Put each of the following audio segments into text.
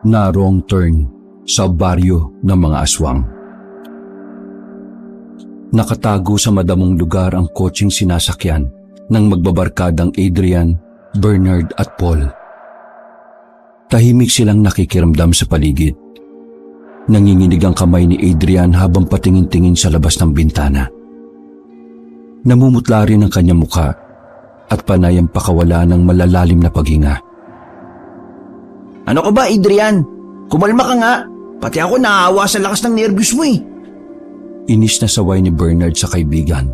na wrong turn sa baryo ng mga aswang. Nakatago sa madamong lugar ang kotseng sinasakyan ng magbabarkadang Adrian, Bernard at Paul. Tahimik silang nakikiramdam sa paligid. Nanginginig ang kamay ni Adrian habang patingin-tingin sa labas ng bintana. Namumutla rin ang kanyang mukha at panay ang pakawala ng malalalim na paghinga. Ano ka ba, Adrian? Kumalma ka nga. Pati ako naawa sa lakas ng nervyos mo eh. Inis na saway ni Bernard sa kaibigan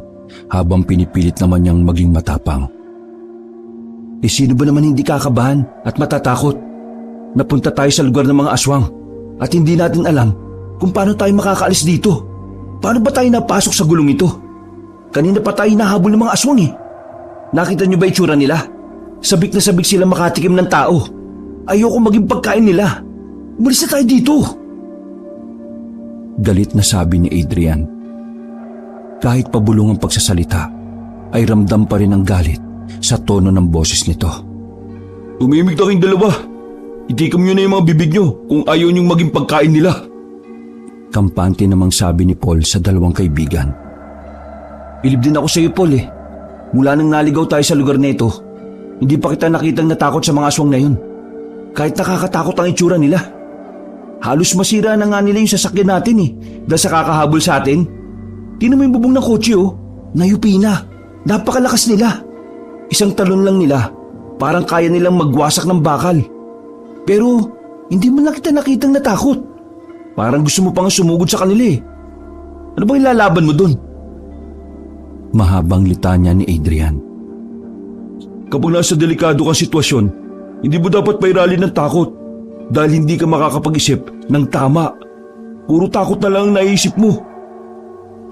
habang pinipilit naman niyang maging matapang. Sino ba naman hindi kakabahan at matatakot? Napunta tayo sa lugar ng mga aswang at hindi natin alam kung paano tayo makakaalis dito. Paano ba tayo napasok sa gulong ito? Kanina pa tayo nahabol ng mga aswang eh. Nakita niyo ba itsura nila? Sabik na sabik sila makatikim ng tao. Ayoko maging pagkain nila. Umalis na tayo dito. Galit na sabi ni Adrian. Kahit pabulong ang pagsasalita, ay ramdam pa rin ang galit sa tono ng boses nito. Tumimik na kayong dalawa. Itikam nyo na yung mga bibig nyo kung ayaw nyong maging pagkain nila. Kampante namang sabi ni Paul sa dalawang kaibigan. Bilib din ako sa iyo, Paul eh. Mula nang naligaw tayo sa lugar na ito, hindi pa kita nakitang natakot sa mga aswang na yun. Kahit nakakatakot ang itsura nila. Halos masira na nga nila yung sasakyan natin eh, dahil sa kakahabol sa atin. Tingnan mo yung bubong ng kotse oh, nayupi na. Napakalakas nila. Isang talon lang nila, parang kaya nilang magwasak ng bakal. Pero hindi mo lang kita nakitang natakot. Parang gusto mo pang sumugod sa kanila eh. Ano bang ilalaban mo dun? Mahabang litanya ni Adrian. Kapag nasa delikado kang sitwasyon, hindi mo dapat pairalin ng takot dahil hindi ka makakapag-isip ng tama. Puro takot na lang ang naiisip mo.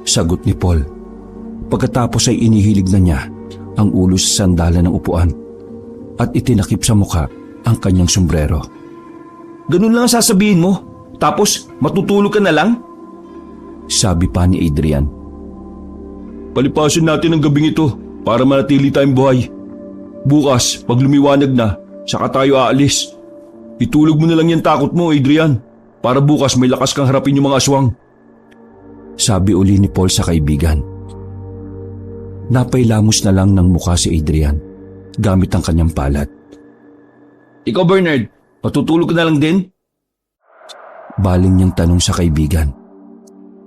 Sagot ni Paul. Pagkatapos ay inihilig na niya ang ulo sa sandalan ng upuan at itinakip sa mukha ang kanyang sombrero. Ganun lang ang sasabihin mo? Tapos matutulog ka na lang? Sabi pa ni Adrian. Palipasin natin ang gabing ito para manatili tayong buhay. Bukas, pag lumiwanag na, saka tayo aalis. Itulog mo na lang yung takot mo, Adrian, para bukas may lakas kang harapin yung mga aswang. Sabi uli ni Paul sa kaibigan. Napailamos na lang ng mukha si Adrian gamit ang kanyang palad. Ikaw, Bernard, matutulog ka na lang din? Baling niyang tanong sa kaibigan.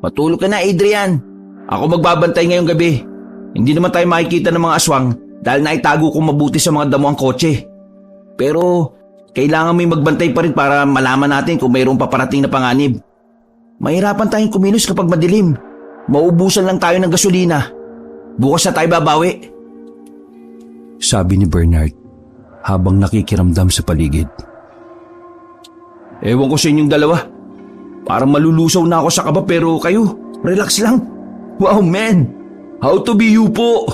Matulog ka na, Adrian. Ako magbabantay ngayong gabi. Hindi naman tayo makikita ng mga aswang dahil naitago kong mabuti sa mga damo ang kotse. Pero kailangan may magbantay pa rin para malaman natin kung mayroong paparating na panganib. Mahirapan tayong kumilos kapag madilim. Maubusan lang tayo ng gasolina. Bukas na tayo babawi. Sabi ni Bernard habang nakikiramdam sa paligid. Ewan ko sa inyong dalawa. Parang malulusaw na ako sa kaba pero kayo, relax lang. Wow man, how to be you po?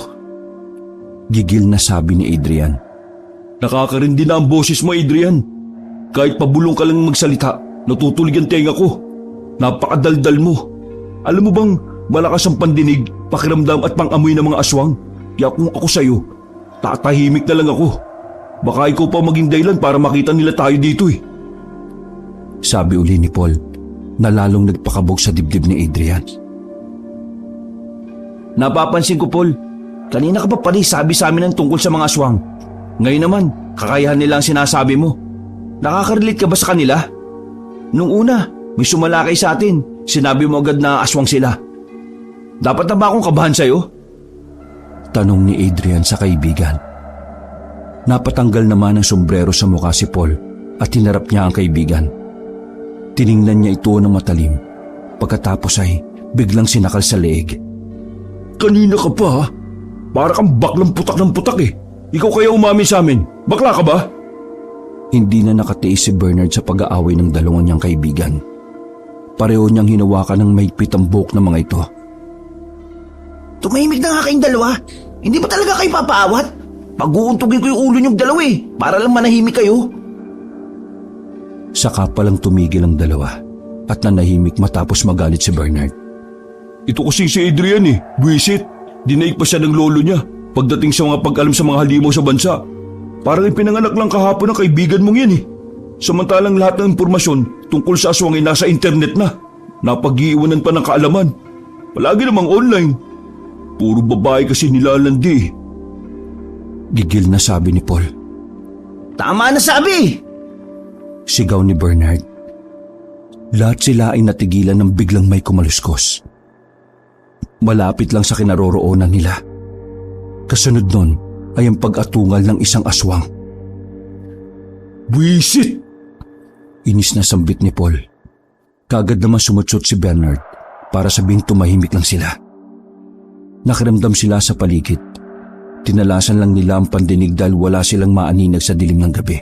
Gigil na sabi ni Adrian. Nakakarindi na ang boses mo, Adrian. Kahit pabulong ka lang magsalita, natutulig ang tenga ko. Napakadaldal mo. Alam mo bang malakas ang pandinig, pakiramdam at pangamoy ng mga aswang? Kaya kung ako sa'yo, tatahimik na lang ako. Baka ikaw pa maging dahilan para makita nila tayo dito eh. Sabi uli ni Paul na lalong nagpakabog sa dibdib ni Adrian. Napapansin ko, Paul. Kanina ka pa pala sabi sa amin ng tungkol sa mga aswang. Ngayon naman, kakayahan nila ang sinasabi mo. Nakaka-relate ka ba sa kanila? Nung una, may sumalakay sa atin. Sinabi mo agad na aswang sila. Dapat na ba akong kabahan sa'yo? Tanong ni Adrian sa kaibigan. Napatanggal naman ang sombrero sa mukha si Paul at hinarap niya ang kaibigan. Tiningnan niya ito ng matalim. Pagkatapos ay biglang sinakal sa leeg. Kanina ka pa ha? Para kang baklang putak ng putak eh. Ikaw kaya umamin sa amin. Bakla ka ba? Hindi na nakatiis si Bernard sa pag-aaway ng dalawang niyang kaibigan. Pareho niyang hinawakan ng mahigpit ang buhok ng mga ito. Tumahimik na nga kayong dalawa. Hindi ba talaga kayo papaawat? Pag-uuntugin ko yung ulo niyong dalawa eh, para lang manahimik kayo. Saka palang tumigil ang dalawa at nanahimik matapos magalit si Bernard. Ito kasi si Adrian eh, buwisit. Dinaig pa siya ng lolo niya pagdating sa mga pag-alam sa mga halimaw sa bansa. Parang ipinanganak lang kahapon ng kaibigan mong yan eh. Samantalang lahat ng impormasyon tungkol sa aswang ay nasa internet na. Napag-iiwanan pa ng kaalaman. Palagi namang online. Puro babae kasi nilalandi. Gigil na sabi ni Paul. Tama na sabi! Sigaw ni Bernard. Lahat sila ay natigilan ng biglang may kumaluskos. Malapit lang sa kinaroroonan nila. Kasunod nun ay ang pag-atungal ng isang aswang. Buisit! Inis na sambit ni Paul. Kagad naman sumutsot si Bernard para sabihing tumahimik lang sila. Nakiramdam sila sa paligid. Tinalasan lang nila ang pandinig dahil wala silang maaninag sa dilim ng gabi.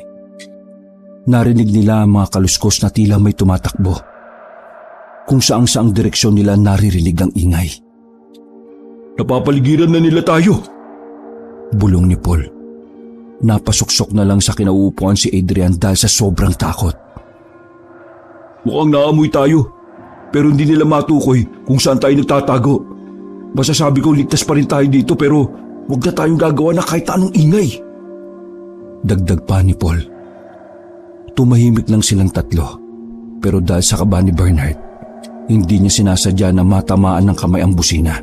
Narinig nila ang mga kaluskos na tila may tumatakbo. Kung saang-saang direksyon nila naririnig ang ingay. Napapaligiran na nila tayo. Bulong ni Paul. Napasuksok na lang sa kinauupuan si Adrian dahil sa sobrang takot. Mukhang naamoy tayo. Pero hindi nila matukoy kung saan tayo nagtatago. Masasabi ko ligtas pa rin tayo dito pero huwag na tayong gagawa na kahit anong ingay. Dagdag pa ni Paul. Tumahimik lang silang tatlo. Pero dahil sa kaba ni Bernard, hindi niya sinasadya na matamaan ng kamay ang busina.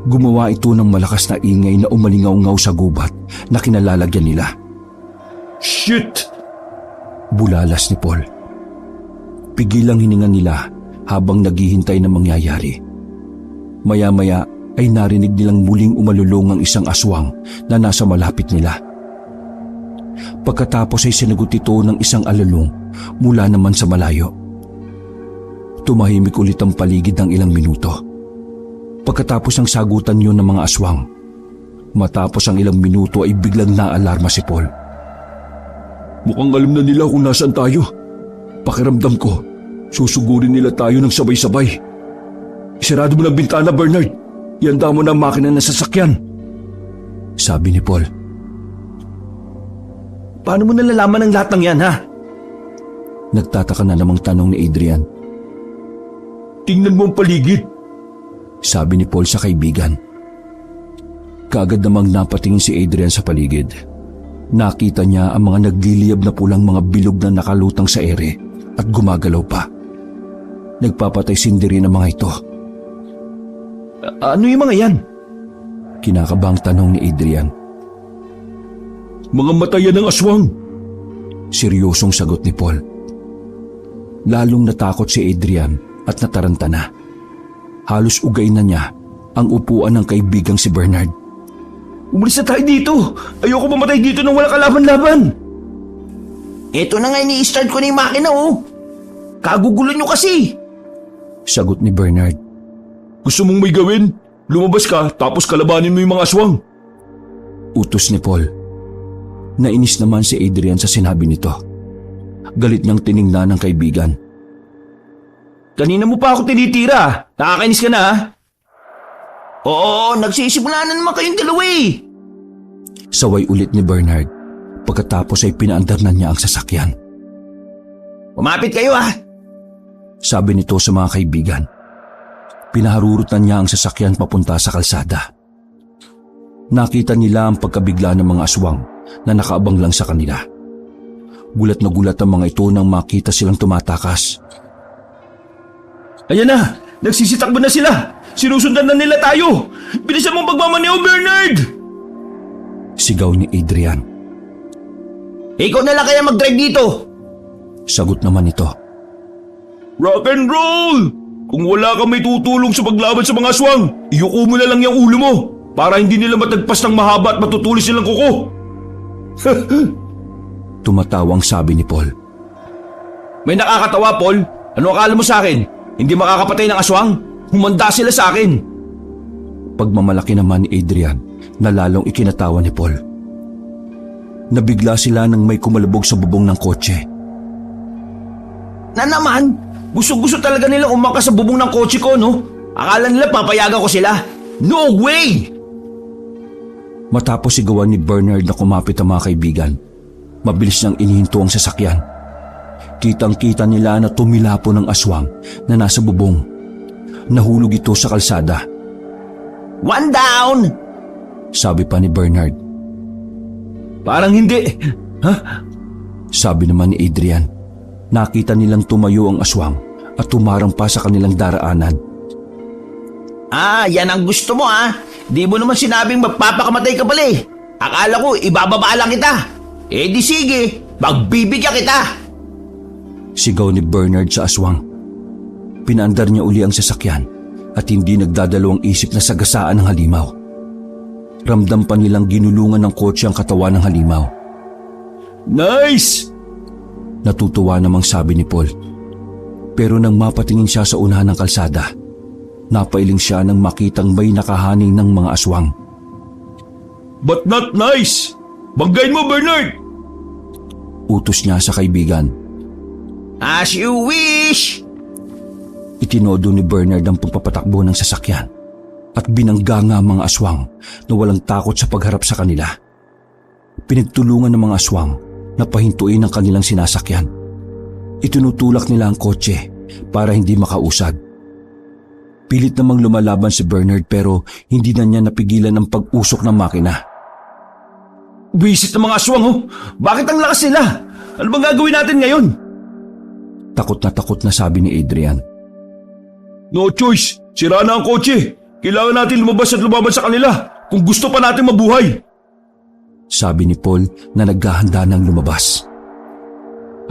Gumawa ito ng malakas na ingay na umalingaw-ngaw sa gubat na kinalalagyan nila. Shit! Bulalas ni Paul. Pigilang hininga nila habang naghihintay na mangyayari. Maya-maya ay narinig nilang muling umalulong ang isang aswang na nasa malapit nila. Pagkatapos ay sinagot ito ng isang alulong mula naman sa malayo. Tumahimik ulit ang paligid ng ilang minuto. Pagkatapos ng sagutan yun ng mga aswang, matapos ang ilang minuto ay biglang naalarma si Paul. Mukhang alam na nila kung nasaan tayo. Pakiramdam ko, susugurin nila tayo ng sabay-sabay. Isarado mo ng bintana, Bernard. Ihanda mo na ang makina ng sasakyan. Sabi ni Paul. Paano mo nalalaman ang lahat ng yan, ha? Nagtataka na namang tanong ni Adrian. Tingnan mo ang paligid. Sabi ni Paul sa kaibigan. Kaagad namang napatingin si Adrian sa paligid. Nakita niya ang mga nagliliyab na pulang mga bilog na nakalutang sa ere at gumagalaw pa. Nagpapatay sindiri ng mga ito. Ano yung mga yan? Kinakabang tanong ni Adrian. Mga matayan ng aswang. Seryosong sagot ni Paul. Lalong natakot si Adrian at nataranta na. Halos ugay na niya ang upuan ng kaibigang si Bernard. Umalis na tayo dito. Ayoko mamatay dito nang wala kalaban-laban. Eto na nga ini-start ko na yung makina, oh. Kagugulo nyo kasi. Sagot ni Bernard. Gusto mong may gawin? Lumabas ka tapos kalabanin mo yung mga aswang. Utos ni Paul. Nainis naman si Adrian sa sinabi nito. Galit niyang tiningnan ng kaibigan. Kanina mo pa ako tinitira. Nakakainis ka na, ha? Oo, nagsisimula na naman kayong dalawa, eh. Saway ulit ni Bernard. Pagkatapos ay pinaandar na niya ang sasakyan. Umapit kayo, ha? Sabi nito sa mga kaibigan. Pinaharurutan niya ang sasakyan papunta sa kalsada. Nakita nila ang pagkabigla ng mga aswang na nakaabang lang sa kanila. Gulat na gulat ang mga ito nang makita silang tumatakas. Ayan na! Nagsisitakbo na sila! Sinusundan na nila tayo! Bilisan mong pagmamaneo, Bernard! Sigaw ni Adrian. Ikaw na lang kaya mag-drive dito! Sagot naman ito. Rock and roll! Kung wala kang may tutulong sa paglaban sa mga aswang, iyuko mo na lang yung ulo mo para hindi nila matagpas ng mahaba at matutulis silang kuko. Tumatawang sabi ni Paul. May nakakatawa, Paul. Ano akala mo sa akin? Hindi makakapatay ng aswang? Humanda sila sa akin. Pagmamalaki naman ni Adrian na lalong ikinatawa ni Paul. Nabigla sila nang may kumalubog sa bubong ng kotse. Na naman? Gusto-gusto talaga nilang umangkas sa bubong ng kotse ko, no? Akala nila papayagan ko sila. No way! Matapos sigawan ni Bernard na kumapit ang mga kaibigan, mabilis niyang inihinto ang sasakyan. Kitang-kita nila na tumilapo ng aswang na nasa bubong. Nahulog ito sa kalsada. One down! Sabi pa ni Bernard. Parang hindi. Ha? Sabi naman ni Adrian. Nakita nilang tumayo ang aswang at tumarang pa sa kanilang daraanan. Yan ang gusto mo Di mo naman sinabing magpapakamatay ka pala eh. Akala ko ibababa lang kita. Di sige, magbibigyan kita. Sigaw ni Bernard sa aswang. Pinaandar niya uli ang sasakyan at hindi nagdadalawang isip na sagasaan ng halimaw. Ramdam pa nilang ginulungan ng kotse ang katawan ng halimaw. Nice! Natutuwa namang sabi ni Paul. Pero nang mapatingin siya sa unahan ng kalsada, napailing siya nang makitang may nakahaning ng mga aswang. But not nice! Banggain mo, Bernard! Utos niya sa kaibigan. As you wish! Itinodo ni Bernard ang pagpapatakbo ng sasakyan at binangga nga ang mga aswang na walang takot sa pagharap sa kanila. Pinagtulungan ng mga aswang na pahintuin ang kanilang sinasakyan. Itinutulak nila ang kotse para hindi makausad. Pilit namang lumalaban si Bernard pero hindi na niya napigilan ang pag-usok ng makina. Wisit ng mga aswang Bakit ang lakas nila? Ano bang gagawin natin ngayon? Takot na sabi ni Adrian. No choice. Sira na ang kotse. Kailangan natin lumabas at lumaban sa kanila kung gusto pa natin mabuhay. Sabi ni Paul na naghahanda ng lumabas.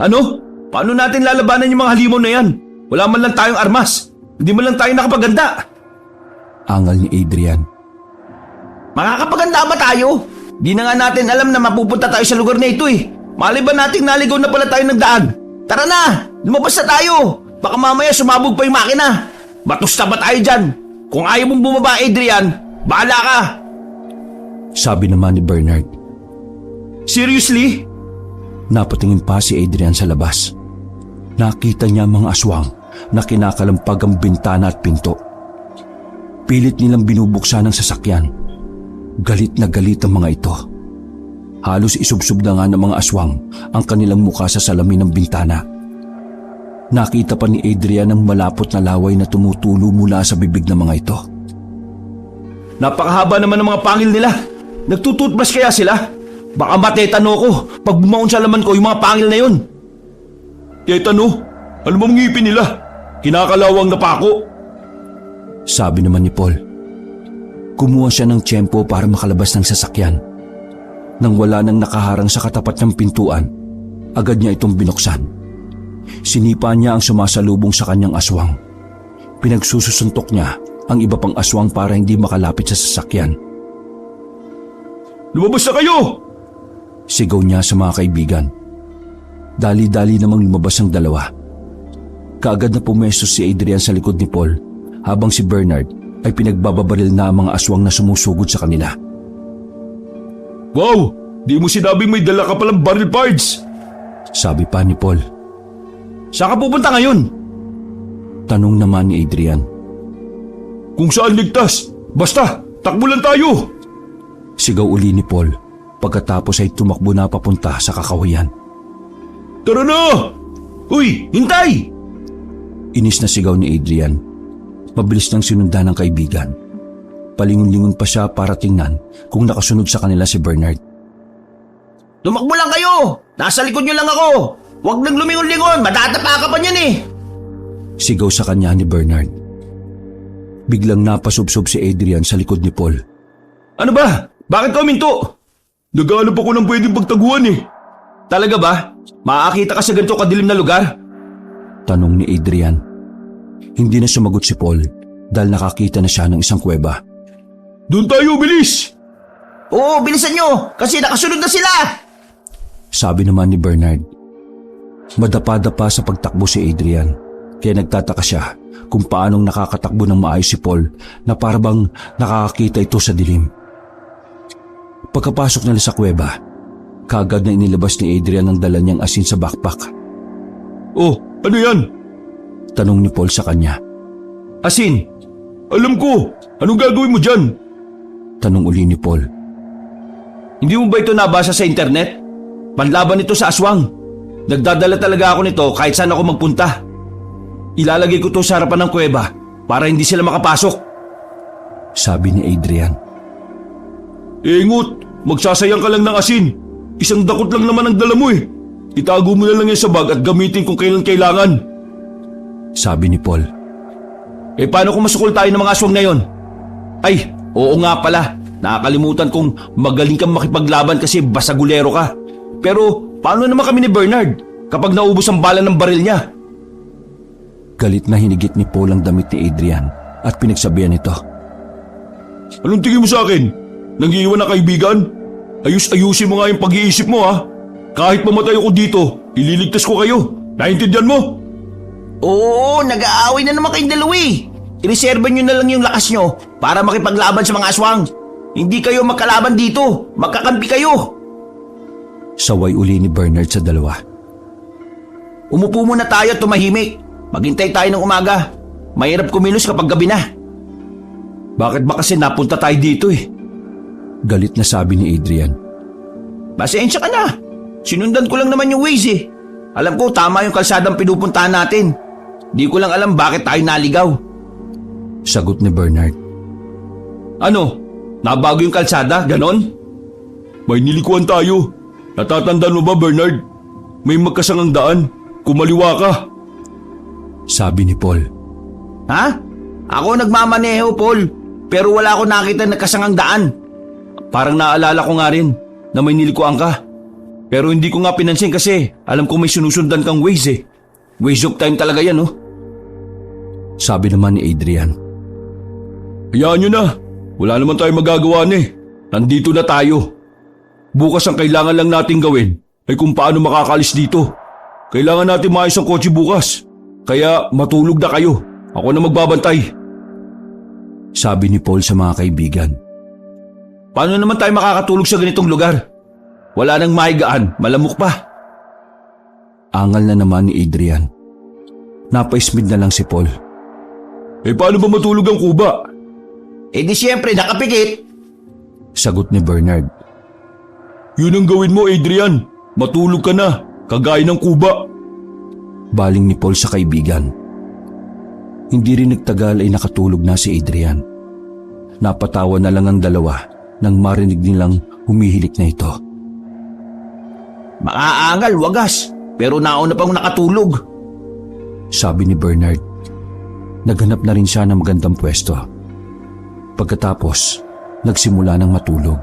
Ano? Paano natin lalabanan yung mga halimaw na yan? Wala man lang tayong armas. Hindi man lang tayo nakapaganda. Angal ni Adrian. Makakapaganda ba tayo? Di na nga natin alam na mapupunta tayo sa lugar na ito eh. Malay ba nating naligaw na pala tayo ng daan? Tara na! Lumabas na tayo! Baka mamaya sumabog pa yung makina. Batusta ba tayo dyan? Kung ayaw mong bumaba, Adrian, bahala ka! Sabi naman ni Bernard. Seriously? Napatingin pa si Adrian sa labas. Nakita niya mga aswang na kinakalampag ang bintana at pinto. Pilit nilang binubuksan ang sasakyan. Galit na galit ang mga ito. Halos isubsob na nga ng mga aswang ang kanilang mukha sa salamin ng bintana. Nakita pa ni Adrian ang malapot na laway na tumutulo mula sa bibig ng mga ito. Napakahaba naman ng mga pangil nila. Nagtututbrush kaya sila? Baka matetano ko pag bumaon sa laman ko yung mga pangil na yun. Tetano? Ano bang ngipin nila? Kinakalawang na pako. Sabi naman ni Paul. Kumuha siya ng tiyempo para makalabas ng sasakyan. Nang wala nang nakaharang sa katapat ng pintuan, agad niya itong binuksan. Sinipa niya ang sumasalubong sa kanyang aswang. Pinagsusuntok niya ang iba pang aswang para hindi makalapit sa sasakyan. Lumabas na kayo! Sigaw niya sa mga kaibigan. Dali-dali namang lumabas ang dalawa. Kaagad na pumesto si Adrian sa likod ni Paul habang si Bernard ay pinagbababaril na ang mga aswang na sumusugod sa kanila. Wow! Di mo sinabing may dala ka palang barrel parts! Sabi pa ni Paul. Saan ka pupunta ngayon? Tanong naman ni Adrian. Kung saan ligtas, basta takbo lang tayo! Sigaw uli ni Paul pagkatapos ay tumakbo na papunta sa kakahuyan. Tara na! Uy, hintay! Inis na sigaw ni Adrian. Mabilis nang sinundan ng kaibigan. Palingon-lingon pa siya para tingnan kung nakasunod sa kanila si Bernard. Tumakbo lang kayo! Nasa likod nyo lang ako! Huwag nang lumingon-lingon! Matatapa ka pa niyan eh! Sigaw sa kanya ni Bernard. Biglang napasubsob si Adrian sa likod ni Paul. Ano ba? Bakit ka uminto? Naghahanap ako ng pwedeng pagtaguan eh. Talaga ba? Makakita ka sa ganito kadilim na lugar? Tanong ni Adrian. Hindi na sumagot si Paul dahil nakakita na siya ng isang kuweba. Doon tayo, bilis! Oo, bilisan nyo! Kasi nakasunod na sila! Sabi naman ni Bernard. Madapa-dapa sa pagtakbo si Adrian, kaya nagtataka siya kung paanong nakakatakbo ng maayos si Paul na parabang nakakakita ito sa dilim. Pagkapasok nila sa kuweba, kaagad na inilabas ni Adrian ang dala niyang asin sa backpack. Oh, ano yan? Tanong ni Paul sa kanya. Asin! Alam ko! Anong gagawin mo dyan? Tanong uli ni Paul. Hindi mo ba ito nabasa sa internet? Panlaban ito sa aswang. Nagdadala talaga ako nito kahit saan ako magpunta. Ilalagay ko ito sa harapan ng kuweba para hindi sila makapasok. Sabi ni Adrian. Ingot! Magsasayang ka lang ng asin. Isang dakot lang naman ang dala mo eh. itago mo na lang yan sa bag at gamitin kung kailan kailangan. Sabi ni Paul. Paano kung masukol tayo ng mga aswang na yon? Ay, oo nga pala. Nakakalimutan kong magaling kang makipaglaban kasi basagulero ka. Pero paano naman kami ni Bernard kapag naubos ang bala ng baril niya? Galit na hinigit ni Paul ang damit ni Adrian at pinagsabihan ito. Anong tingin mo sa akin? Nang-iiwan na kaibigan? Ayusin mo nga yung pag-iisip mo ha. Kahit mamatay ako dito, ililigtas ko kayo. Naintindihan mo? Oo, nag-aaway na naman kayong dalawa eh. Ireserba nyo na lang yung lakas nyo para makipaglaban sa mga aswang. Hindi kayo magkalaban dito. Magkakampi kayo. Saway uli ni Bernard sa dalawa. Umupo muna tayo at tumahimik. Maghintay tayo ng umaga. Mahirap kumilos kapag gabi na. Bakit ba kasi napunta tayo dito eh? Galit na sabi ni Adrian. Pasensya ka na. Sinundan ko lang naman yung ways eh. Alam ko tama yung kalsadang pinupuntahan natin. Di ko lang alam bakit tayo naligaw. Sagot ni Bernard. Ano? Nabago yung kalsada? Ganon? May nilikuan tayo. Natatandaan mo ba, Bernard? May magkasangang daan. Kumaliwa ka. Sabi ni Paul. Ha? Ako nagmamaneho, Paul. Pero wala ako nakita na kasangang daan. Parang naalala ko nga rin na may nilikuan ka. Pero hindi ko nga pinansin kasi alam ko may sinusundan kang ways eh. Waste of time talaga yan, oh. Sabi naman ni Adrian. Hayaan nyo na. Wala naman tayong magagawa eh. Nandito na tayo. Bukas ang kailangan lang natin gawin ay kung paano makakalis dito. Kailangan natin maayos ang kotse bukas. Kaya matulog na kayo. Ako na magbabantay. Sabi ni Paul sa mga kaibigan. Paano naman tayo makakatulog sa ganitong lugar? Wala nang mahigaan, malamok pa. Angal na naman ni Adrian. Napaismid na lang si Paul. Paano ba matulog ang kuba? Di siyempre nakapikit. Sagot ni Bernard. Yun ang gawin mo, Adrian. Matulog ka na, kagaya ng kuba. Baling ni Paul sa kaibigan. Hindi rin nagtagal ay nakatulog na si Adrian. Napatawa na lang ang dalawa nang marinig nilang humihilik na ito. Makaangal, wagas. Pero nauna pang nakatulog. Sabi ni Bernard. Naghanap na rin siya ng magandang pwesto. Pagkatapos, nagsimula ng matulog.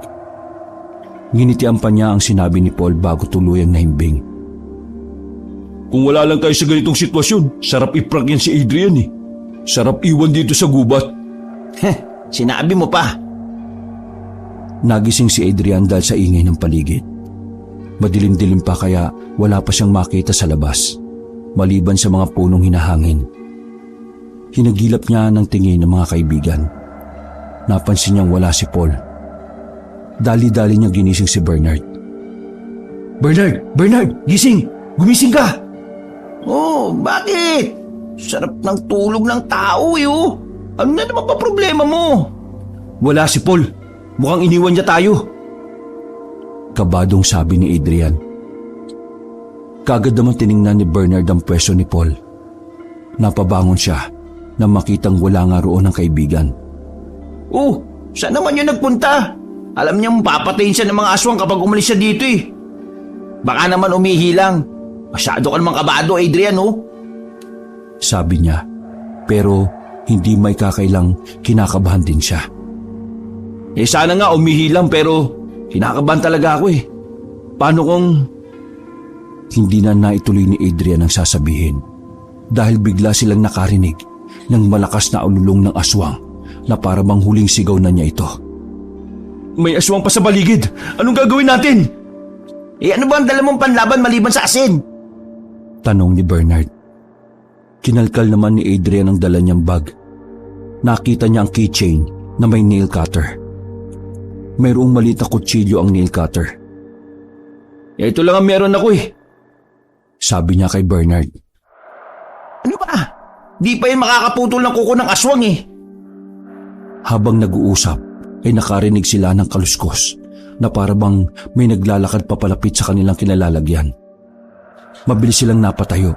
Nginitian pa niya ang sinabi ni Paul bago tuluyang nahimbing. Kung wala lang tayo sa ganitong sitwasyon, sarap iprank yan si Adrian eh. Sarap iwan dito sa gubat. Sinabi mo pa. Nagising si Adrian dahil sa ingay ng paligid. Madilim-dilim pa kaya wala pa siyang makita sa labas, maliban sa mga punong hinahangin. Hinagilap niya ng tingin ng mga kaibigan. Napansin niyang wala si Paul. Dali-dali niya ginising si Bernard. Bernard, gising! Gumising ka! Oh, bakit? Sarap ng tulog ng tao eh oh. Ano na naman pa problema mo? Wala si Paul. Mukhang iniwan niya tayo. Kabadong sabi ni Adrian. Kagad naman tiningnan ni Bernard ang pwesto ni Paul. Napabangon siya na makitang wala nga roon ang kaibigan. Oh, saan naman yun nagpunta? Alam niyang papatayin siya ng mga aswang kapag umalis siya dito eh. Baka naman umihi lang. Masyado ka namang kabado, Adrian oh. Sabi niya, pero hindi may kakailang kinakabahan din siya. Sana nga umihi lang pero kinakabahan talaga ako eh. Paano kung... Hindi na naituloy ni Adrian ang sasabihin dahil bigla silang nakarinig ng malakas na ululong ng aswang na para bang huling sigaw na niya ito. May aswang pa sa baligid. Anong gagawin natin? Ano ba ang dala mong panlaban maliban sa asin? Tanong ni Bernard. Kinalkal naman ni Adrian ang dala niyang bag. Nakita niya ang keychain na may nail cutter. Mayroong maliit na kutsilyo ang nail cutter. Ito lang ang meron ako eh. Sabi niya kay Bernard. Ano ba? Di pa yun makakaputol ng kuko ng aswang eh. Habang nag-uusap ay nakarinig sila ng kaluskos na para bang may naglalakad papalapit sa kanilang kinalalagyan. Mabilis silang napatayo.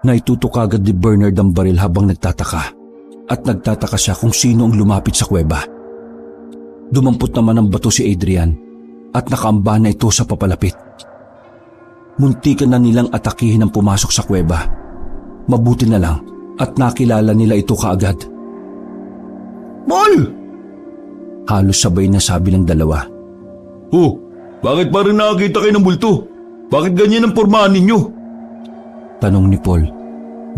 Naitutok agad ni Bernard ang baril habang nagtataka. At nagtataka siya kung sino ang lumapit sa kuweba. Dumampot naman ang bato si Adrian at nakaamba na ito sa papalapit. Muntikan na nilang atakihin ang pumasok sa kuweba. Mabuti na lang at nakilala nila ito kaagad. Paul! Halos sabay na sabi ng dalawa. Oh, bakit parang nakakita kayo ng multo? Bakit ganyan ang pormahan ninyo? Tanong ni Paul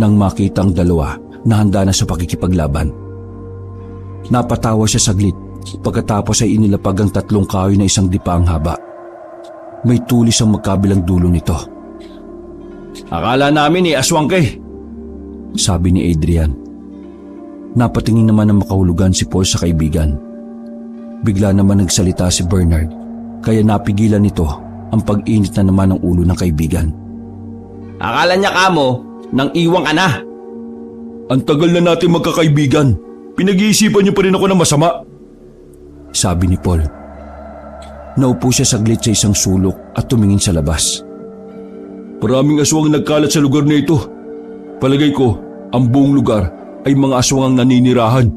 nang makita ang dalawa na handa na sa pakikipaglaban. Napatawa siya saglit pagkatapos ay inilapag ang 3 kahoy na isang dipaang haba. May tulis ang magkabilang dulo nito. Akala namin aswang kay. Sabi ni Adrian. Napatingin naman ng makahulugan si Paul sa kaibigan. Bigla naman nagsalita si Bernard kaya napigilan nito ang pag-init na naman ng ulo ng kaibigan. Akala niya kamo nang iwang ka na. Ang tagal na natin magkakaibigan. Pinag-iisipan niyo pa rin ako ng masama. Sabi ni Paul. Naupo siya saglit sa isang sulok at tumingin sa labas. Maraming aswang nagkalat sa lugar na ito. Palagay ko, ang buong lugar ay mga aswang ang naninirahan.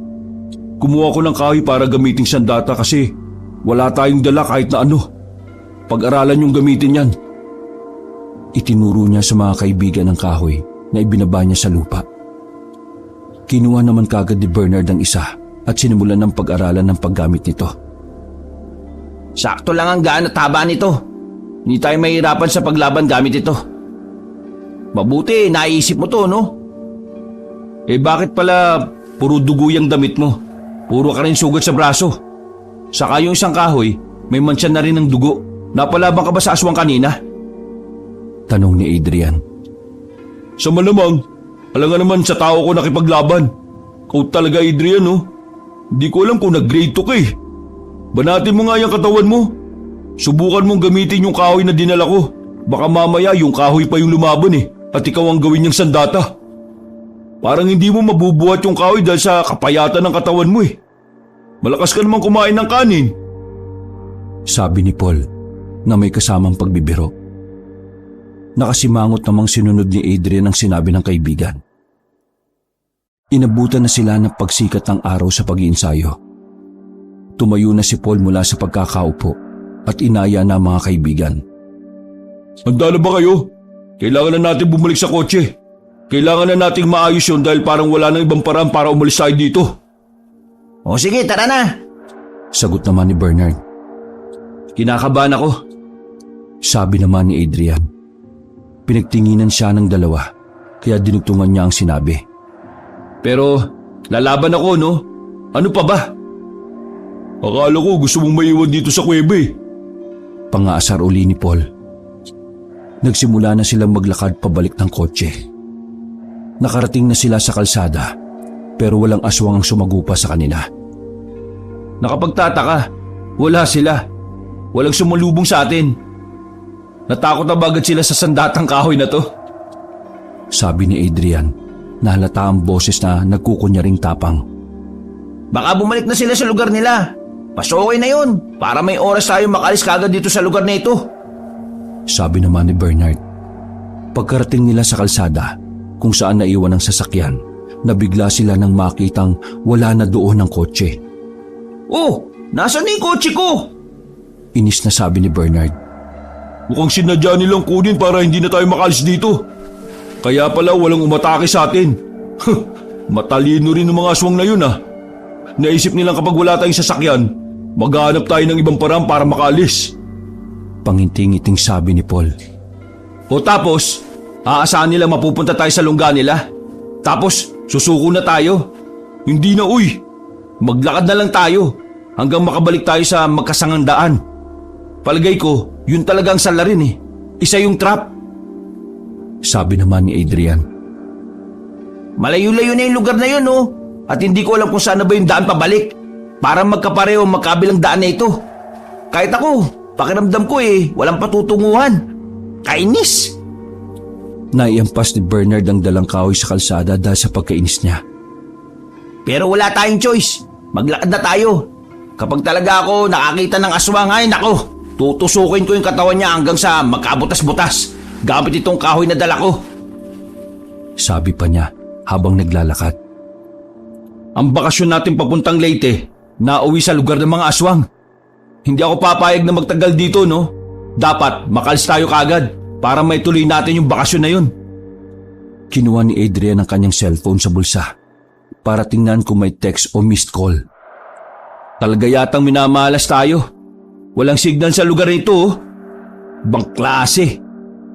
Kumuha ko ng kahoy para gamiting sandata kasi wala tayong dala kahit na ano. Pag-aralan yung gamitin yan. Itinuro niya sa mga kaibigan ng kahoy na ibinaba niya sa lupa. Kinuha naman kagad ni Bernard ang isa at sinimulan ng pag-aralan ng paggamit nito. Sakto lang ang gaan at haba nito. Hindi tayo mahirapan sa paglaban gamit ito. Mabuti, naisip mo to, no? Bakit pala puro dugo yung damit mo? Puro ka rin sugat sa braso. Saka yung isang kahoy, may mancha na rin ng dugo. Napalabang ka ba sa aswang kanina? Tanong ni Adrian. Sa malamang, alam nga naman sa tao ko nakipaglaban. Kau talaga, Adrian, no? Hindi ko alam kung nag-grade 2 ka eh. Banatin mo nga yung katawan mo. Subukan mong gamitin yung kahoy na dinala ko. Baka mamaya yung kahoy pa yung lumaban eh. At ikaw ang gawin niyang sandata. Parang hindi mo mabubuhat yung kahoy dahil sa kapayatan ng katawan mo eh. Malakas ka naman kumain ng kanin. Sabi ni Paul na may kasamang pagbibiro. Nakasimangot namang sinunod ni Adrian ang sinabi ng kaibigan. Inabutan na sila ng pagsikat ng araw sa pag-iinsayo. Tumayo na si Paul mula sa pagkakaupo at inaya na ang mga kaibigan. Handa na ba kayo? Kailangan na natin bumalik sa kotse. Kailangan na nating maayos yun dahil parang wala nang ibang paraan para umalis tayo dito. O sige, tara na. Sagot naman ni Bernard. Kinakabahan ako. Sabi naman ni Adrian. Pinagtinginan siya ng dalawa kaya dinugtungan niya ang sinabi. Pero lalaban ako, no? Ano pa ba? Akala ko gusto mong maiwan dito sa kuweba eh. Pangaasar uli ni Paul. Nagsimula na silang maglakad pabalik ng kotse. Nakarating na sila sa kalsada pero walang aswang ang sumagupa sa kanila. Nakapagtataka, wala sila. Walang sumalubong sa atin. Natakot na bagad sila sa sandatang kahoy na to. Sabi ni Adrian na halata ang boses na nagkukunyaring tapang. Baka bumalik na sila sa lugar nila. Mas okay na yun para may oras tayo makalis kagad dito sa lugar na ito. Sabi naman ni Bernard. Pagkarating nila sa kalsada kung saan naiwan ang sasakyan, nabigla sila nang makitang wala na doon ang kotse. Oh, nasaan na yung kotse ko? Inis na sabi ni Bernard. Mukhang sinadya nilang kunin para hindi na tayo makalis dito. Kaya pala walang umatake sa atin. Matalino rin ng mga aswang na yun ah. Naisip nilang kapag wala tayong sasakyan, maghahanap tayo ng ibang paraan para makaalis. Panginting-ngiting sabi ni Paul. O tapos, aasahan nila mapupunta tayo sa lungga nila. Tapos, susuko na tayo. Hindi na uy. Maglakad na lang tayo hanggang makabalik tayo sa magkasangang daan. Palagay ko, yun talaga ang salarin eh. Isa yung trap. Sabi naman ni Adrian. Malayo-layo na yung lugar na yun, no? At hindi ko alam kung saan na ba yung daan pabalik. Parang magkapareho magkabilang daan na ito. Kahit ako, pakiramdam ko walang patutunguhan. Kainis! Naiampas ni Bernard ang dalang kahoy sa kalsada dahil sa pagkainis niya. Pero wala tayong choice. Maglakad na tayo. Kapag talaga ako nakakita ng aswang, ay nako, tutusukin ko yung katawan niya hanggang sa magkabutas-butas gamit itong kahoy na dala ko. Sabi pa niya habang naglalakad. Ang bakasyon natin papuntang Leyte, nauwi sa lugar ng mga aswang. Hindi ako papayag na magtagal dito, no? Dapat makalis tayo kagad para may tuloy natin yung bakasyon na yun. Kinuha ni Adrian ang kanyang cellphone sa bulsa para tingnan kung may text o missed call. Talaga yatang minamalas tayo. Walang signal sa lugar nito. Oh. Bang klase.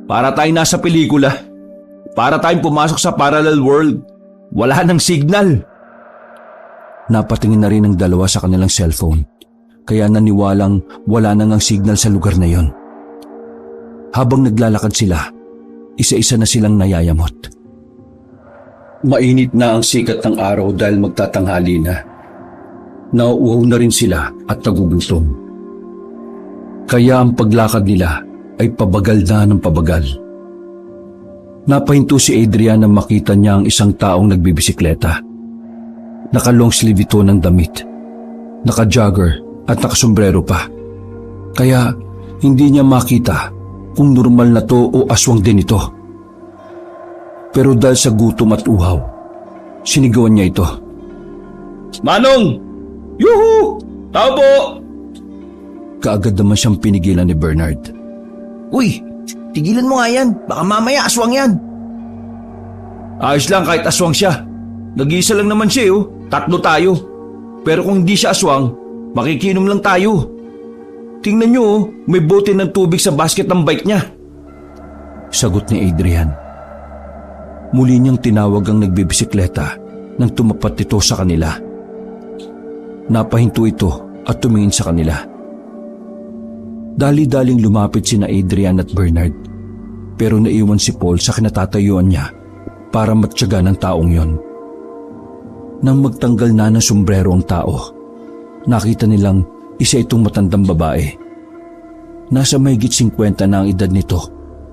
Para tayong nasa pelikula. Para tayong pumasok sa parallel world. Wala nang signal. Napatingin na rin ang dalawa sa kanilang cellphone, kaya naniwalang wala nang ang signal sa lugar na yon. Habang naglalakad sila, isa-isa na silang nayayamot. Mainit na ang sikat ng araw dahil magtatanghali na. Nauuhaw na rin sila at nagugutom. Kaya ang paglakad nila ay pabagal na ng pabagal. Napahinto si Adrian nang makita niya ang isang taong nagbibisikleta. Naka-long sleeve ito ng damit, naka-jogger at nakasombrero pa. Kaya hindi niya makita kung normal na to o aswang din ito. Pero dahil sa gutom at uhaw, sinigawan niya ito. Manong! Yuhu! Tao po! Kaagad naman siyang pinigilan ni Bernard. Uy, tigilan mo nga yan. Baka mamaya aswang yan. Ayos lang kahit aswang siya. Nag-iisa lang naman siya. 3 tayo. Pero kung hindi siya aswang, makikinom lang tayo. Tingnan nyo, may bote ng tubig sa basket ng bike niya. Sagot ni Adrian. Muli niyang tinawag ang nagbibisikleta nang tumapat ito sa kanila. Napahinto ito at tumingin sa kanila. Dali-daling lumapit sina Adrian at Bernard, pero naiwan si Paul sa kinatatayuan niya para matyaga ng taong yon. Nang magtanggal na ng sombrero ang tao, nakita nilang isa itong matandang babae. Nasa mahigit 50 na ang edad nito,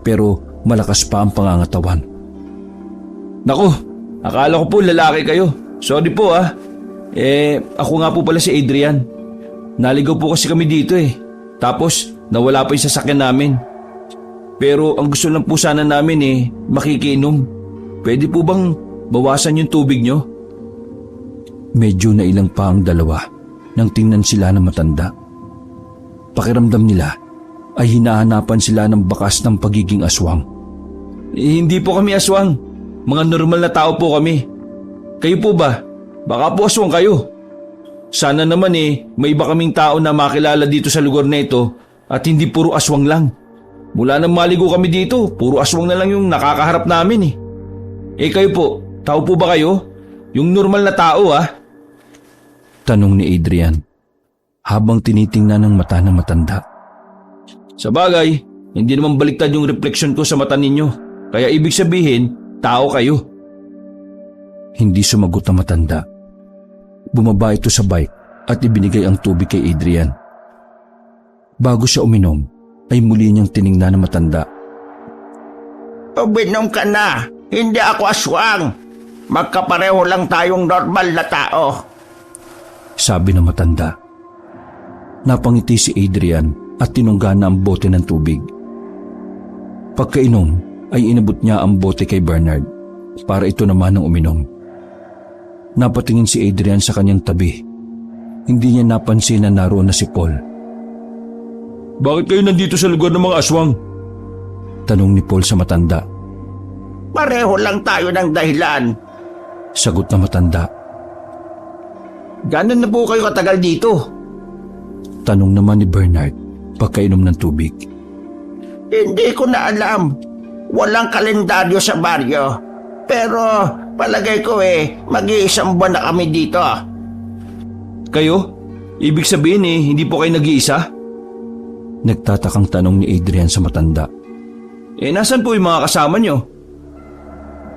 pero malakas pa ang pangangatawan. Naku, akala ko po lalaki kayo. Sorry po ako nga po pala si Adrian. Naligaw po kasi kami dito Tapos nawala pa yung sasakyan namin. Pero ang gusto lang po sana namin makikiinom. Pwede po bang bawasan yung tubig nyo? Medyo nailang pa ang dalawa nang tingnan sila ng matanda. Pakiramdam nila ay hinahanapan sila ng bakas ng pagiging aswang. Hindi po kami aswang. Mga normal na tao po kami. Kayo po ba? Baka po aswang kayo. Sana naman may iba kaming tao na makilala dito sa lugar na ito at hindi puro aswang lang. Mula nang maligo kami dito, puro aswang na lang yung nakakaharap namin kayo po, tao po ba kayo? Yung normal na tao Tanong ni Adrian habang tinitingnan ng mata ng matanda. Sa bagay, hindi naman baliktad yung refleksyon ko sa mata ninyo. Kaya ibig sabihin, tao kayo. Hindi sumagot ang matanda. Bumaba ito sa bike at ibinigay ang tubig kay Adrian. Bago siya uminom, ay muli niyang tiningnan ng matanda. Uminom ka na. Hindi ako aswang. Magkapareho lang tayong normal na tao. Sabi ng matanda. Napangiti si Adrian at tinungga na ang bote ng tubig. Pagkainom ay inabot niya ang bote kay Bernard para ito naman ang uminom. Napatingin si Adrian sa kanyang tabi. Hindi niya napansin na naroon na si Paul. Bakit kayo nandito sa lugar ng mga aswang? Tanong ni Paul sa matanda. Pareho lang tayo ng dahilan. Sagot na matanda. Gano'n na po kayo katagal dito? Tanong naman ni Bernard pagkainom ng tubig. Hindi ko na alam. Walang kalendaryo sa baryo. Pero palagay ko mag-iisang buwan na kami dito. Kayo? Ibig sabihin hindi po kayo nag-iisa? Nagtatakang tanong ni Adrian sa matanda. Nasan po yung mga kasama nyo?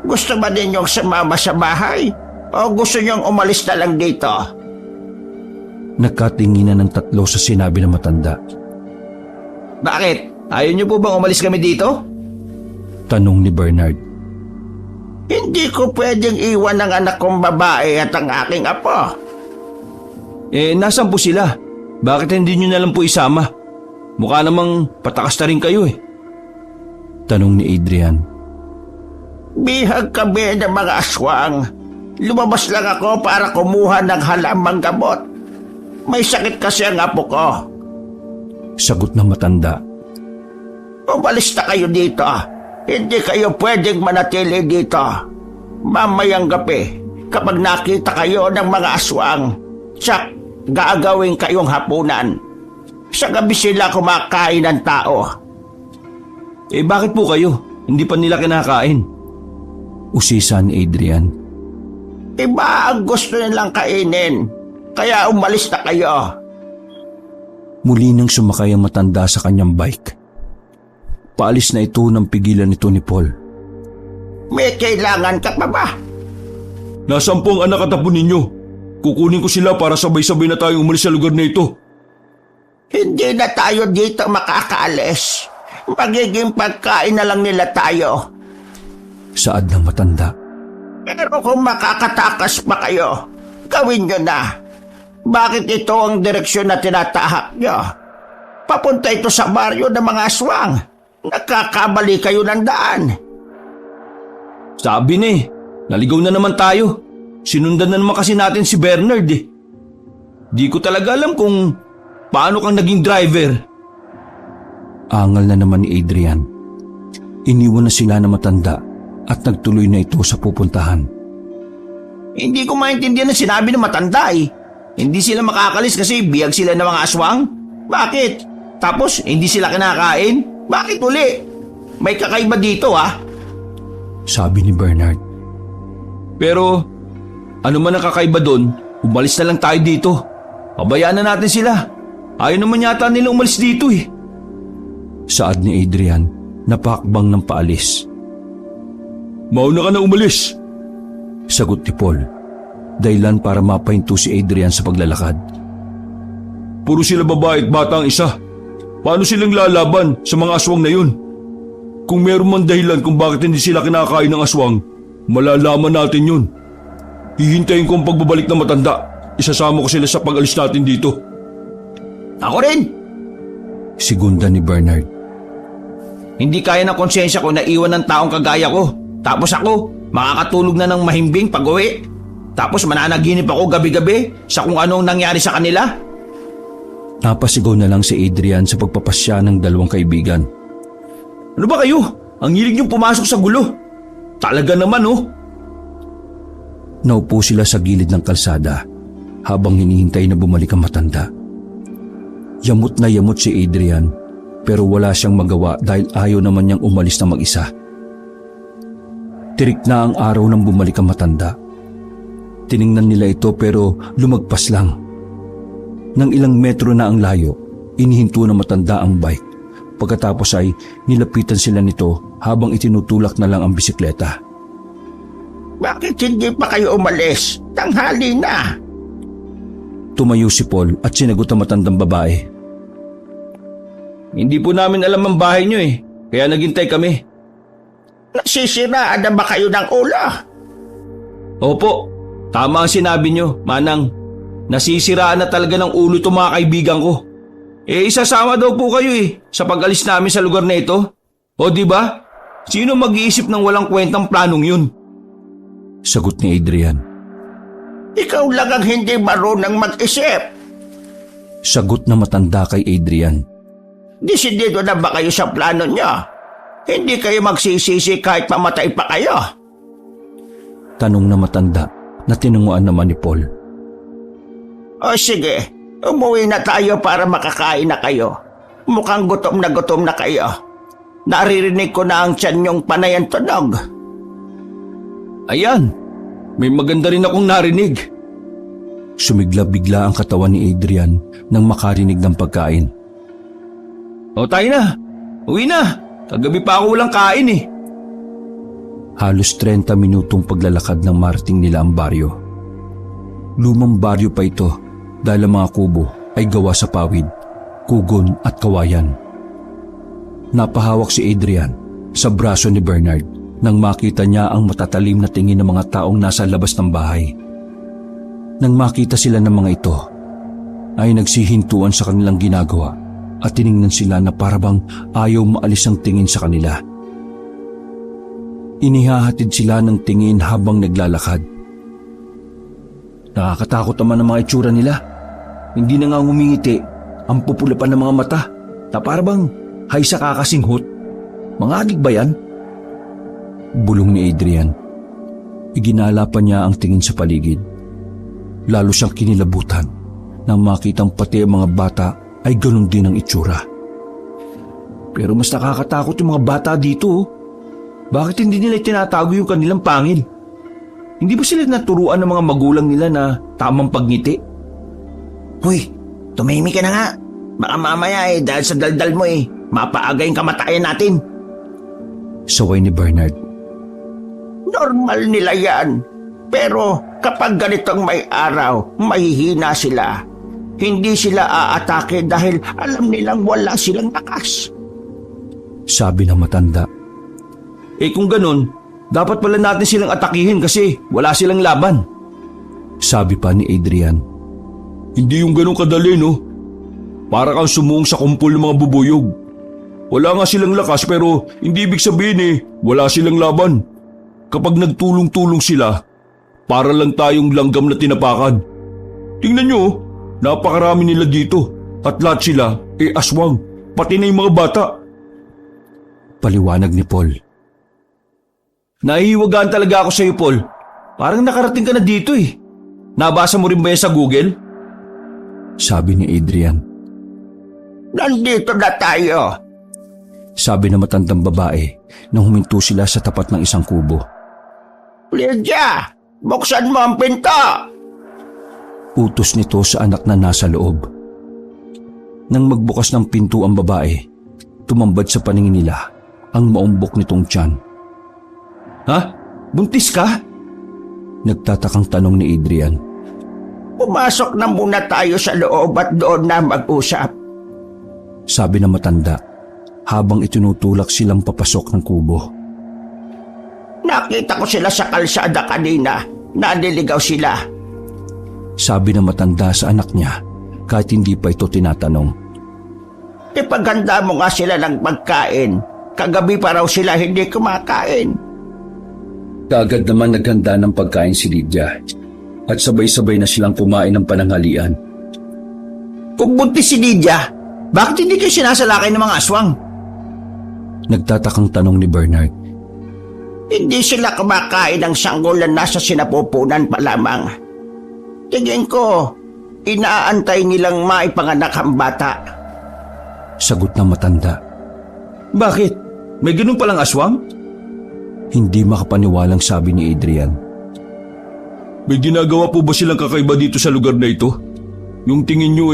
Gusto ba ninyong sumama sa bahay? O gusto niyong umalis na lang dito? Nagkatinginan ng tatlo sa sinabi ng matanda. Bakit? Ayaw niyo po bang umalis kami dito? Tanong ni Bernard. Hindi ko pwedeng iwan ang anak kong babae at ang aking apo. Nasan po sila? Bakit hindi nyo na lang po isama? Mukha namang patakas na rin kayo Tanong ni Adrian. Bihag kami ng mga aswang. Lumabas lang ako para kumuha ng halamang gamot. May sakit kasi ang apo ko. Sagot ng matanda. Umalis na kayo dito. Hindi kayo pwedeng manatili dito. Mamayang gabi, kapag nakita kayo ng mga aswang, tsak, gagawin kayong hapunan. Sa gabi sila kumakain ng tao. Eh bakit po kayo? Hindi pa nila kinakain. Usisa ni Adrian. Iba ang gusto nilang kainin. Kaya umalis na kayo. Muli nang sumakay ang matanda sa kanyang bike. Paalis na ito nang pigilan nito ni Paul. May kailangan ka pa ba? Nasaan po ang anak at apo ninyo? Kukunin ko sila para sabay-sabay na tayong umalis sa lugar na ito. Hindi na tayo dito makakaalis. Magiging pagkain na lang nila tayo. Saad ng matanda. Pero kung makakatakas pa kayo, gawin nyo na. Bakit ito ang direksyon na tinatahak nyo? Papunta ito sa baryo ng mga aswang. Nakakabali kayo ng daan. Sabi na eh, naligaw na naman tayo. Sinundan na naman kasi natin si Bernard eh. Di ko talaga alam kung paano kang naging driver. Angal na naman ni Adrian. Iniwan na sila na matanda at nagtuloy na ito sa pupuntahan. Hindi ko maintindihan ang sinabi ng matanda eh. Hindi sila makakalis kasi biyag sila ng mga aswang? Bakit? Tapos hindi sila kinakain? Bakit uli? May kakaiba dito Sabi ni Bernard. Pero ano man ang kakaiba doon, umalis na lang tayo dito. Pabayaan na natin sila. Ayaw naman yata nila umalis dito eh. Saad ni Adrian na pakbang ng paalis. Mauna ka na umalis. Sagot ni Paul. Dahilan para mapahinto si Adrian sa paglalakad. Puro sila babae at bata ang isa. Paano silang lalaban sa mga aswang na yun? Kung meron man dahilan kung bakit hindi sila kinakain ng aswang, malalaman natin yun. Hihintayin ko ang pagbabalik ng matanda. Isasama ko sila sa pag-alis natin dito. Ako rin. Segunda ni Bernard. Hindi kaya ng konsensya ko na iwan ng taong kagaya ko. Tapos ako, makakatulog na ng mahimbing pag-uwi. Tapos mananaginip ako gabi-gabi sa kung anong nangyari sa kanila. Napasigaw na lang si Adrian sa pagpapasya ng dalawang kaibigan. Ano ba kayo? Ang hilig niyong pumasok sa gulo. Talaga naman Naupo sila sa gilid ng kalsada habang hinihintay na bumalik ang matanda. Yamot na yamot si Adrian pero wala siyang magawa dahil ayaw naman niyang umalis na mag-isa. Tirik na ang araw nang bumalik ang matanda. Tiningnan nila ito pero lumagpas lang. Nang ilang metro na ang layo, inihinto na matanda ang bike. Pagkatapos ay nilapitan sila nito habang itinutulak na lang ang bisikleta. Bakit hindi pa kayo umalis? Tanghali na. Tumayo si Paul at sinagot ang matandang babae. Hindi po namin alam ang bahay niyo eh. Kaya naghintay kami. Nasisiraan na ba kayo ng ulo? Opo, tama ang sinabi niyo, Manang. Nasisiraan na talaga ng ulo itong mga kaibigan ko. Isasama daw po kayo sa pag-alis namin sa lugar na ito. O di ba? Sino mag-iisip ng walang kwentang planong yun? Sagot ni Adrian. Ikaw lang ang hindi marunong mag-isip. Sagot na matanda kay Adrian. Desidido na ba kayo sa plano niya? Hindi kayo magsisisi kahit mamatay pa kayo? Tanong na matanda na tinunguan naman ni Paul. O sige, umuwi na tayo para makakain na kayo. Mukhang gutom na kayo. Naririnig ko na ang tiyan niyong panay ang tunog. Ayan, may maganda rin akong narinig. Sumigla-bigla ang katawan ni Adrian nang makarinig ng pagkain. O tayo na, uwi na. Kagabi pa ako walang kain eh. Halos 30 minutong paglalakad ng marating nila ang baryo. Lumang baryo pa ito dahil ang mga kubo ay gawa sa pawid, kugon at kawayan. Napahawak si Adrian sa braso ni Bernard nang makita niya ang matatalim na tingin ng mga taong nasa labas ng bahay. Nang makita sila ng mga ito, ay nagsihintuan sa kanilang ginagawa at tiningnan sila na parabang ayaw maalis ang tingin sa kanila. Inihahatid sila ng tingin habang naglalakad. Nakakatakot naman ang mga itsura nila. Hindi na nga ngumingiti, ang pupula pa ng mga mata na parabang hay sa kakasinghot. Mga adik ba yan? Bulong ni Adrian. Iginala pa niya ang tingin sa paligid. Lalo siyang kinilabutan nang makitang pati ang mga bata ay ganun din ang itsura. Pero mas nakakatakot yung mga bata dito. Oh. Bakit hindi nila tinatago yung kanilang pangil? Hindi ba sila naturuan ng mga magulang nila na tamang pagngiti? Hoy, tumahimik ka na nga. Baka mamaya dahil sa daldal mo mapaaga yung kamatayan natin. Saway ni Bernard. Normal nila yan. Pero kapag ganitong may araw, mahihina sila. Hindi sila aatake dahil alam nilang wala silang lakas. Sabi ng matanda. Kung ganun, dapat pala natin silang atakihin kasi wala silang laban. Sabi pa ni Adrian. Hindi yung ganun kadali, no? Para kang sumuong sa kumpol ng mga bubuyog. Wala nga silang lakas pero hindi ibig sabihin wala silang laban. Kapag nagtulong-tulong sila, para lang tayong langgam na tinapakan. Tingnan nyo, napakarami nila dito at lahat sila aswang, pati na yung mga bata. Paliwanag ni Paul. Nahihiwagaan talaga ako sa iyo, Paul. Parang nakarating ka na dito Nabasa mo rin ba yan sa Google? Sabi ni Adrian. Nandito na tayo. Sabi ng matandang babae nang huminto sila sa tapat ng isang kubo. Lydia, buksan mo ang pinto. Utos nito sa anak na nasa loob. Nang magbukas ng pinto ang babae, tumambad sa paningin nila ang maumbok nitong tiyan. Ha? Buntis ka? Nagtatakang tanong ni Adrian. Pumasok na muna tayo sa loob at doon na mag-usap. Sabi ng matanda habang itinutulak silang papasok ng kubo. Nakita ko sila sa kalsada kanina. Naniligaw sila. Sabi ng matanda sa anak niya kahit hindi pa ito tinatanong. Ipaghanda mo nga sila ng pagkain. Kagabi pa raw sila hindi kumakain. Kaagad naman naghanda ng pagkain si Lydia at sabay-sabay na silang kumain ng pananghalian. Kung buntis si Lydia, bakit hindi kayo sinasalakay ng mga aswang? Nagtatakang tanong ni Bernard. Hindi sila kumakain ng sanggol na nasa sinapupunan pa lamang. Tingin ko, inaantay nilang maipanganak ang bata. Sagot ng matanda. Bakit? May ganun palang aswang? Hindi makapaniwalang sabi ni Adrian. May ginagawa po ba silang kakaiba dito sa lugar na ito? Yung tingin nyo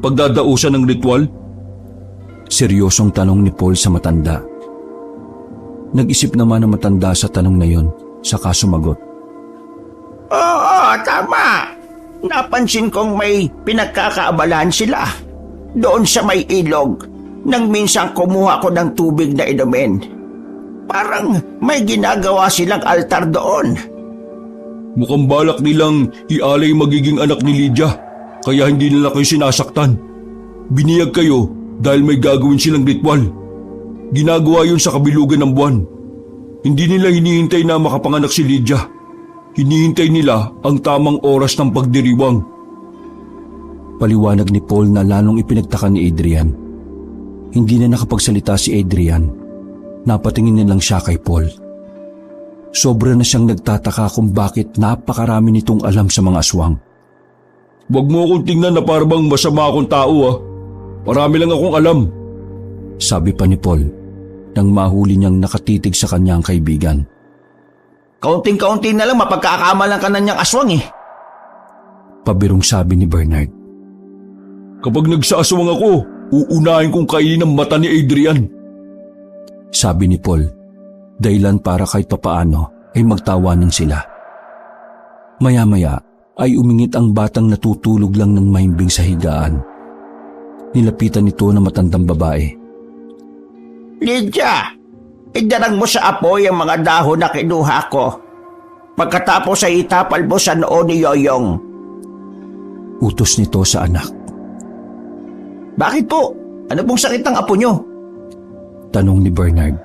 pagdadausan ng ritual? Seryosong tanong ni Paul sa matanda. Nag-isip naman ang matanda sa tanong na yon, saka sumagot. Oo, tama. Napansin kong may pinagkakaabalahan sila. Doon sa may ilog, nang minsan kumuha ko ng tubig na inumin. Parang may ginagawa silang altar doon. Mukhang balak nilang ialay magiging anak ni Lydia, kaya hindi nila kayo sinasaktan. Biniyag kayo dahil may gagawin silang ritual. Ginagawa yun sa kabilugan ng buwan. Hindi nila hinihintay na makapanganak si Lydia. Hinihintay nila ang tamang oras ng pagdiriwang. Paliwanag ni Paul na lalong ipinagtaka ni Adrian. Hindi na nakapagsalita si Adrian. Napatingin na lang siya kay Paul. Sobra na siyang nagtataka kung bakit napakarami nitong alam sa mga aswang. Huwag mo akong tingnan na parang masama akong tao Marami lang akong alam. Sabi pa ni Paul nang mahuli niyang nakatitig sa kanyang kaibigan. Kaunting-kaunti na lang mapagkakamalan ka na niyang aswang Pabirong sabi ni Bernard. Kapag nagsaaswang ako, uunahin kong kainin ang mata ni Adrian. Sabi ni Paul, dahilan para kahit papaano ay magtawanan sila. Maya-maya ay umingit ang batang natutulog lang ng mahimbing sa higaan. Nilapitan nito na matandang babae. Lydia, idarang mo sa apoy ang mga dahon na kinuha ko. Pagkatapos ay itapal mo sa noo ni Yoyong. Utos nito sa anak. Bakit po? Ano pong sakit ng apo nyo? Tanong ni Bernard.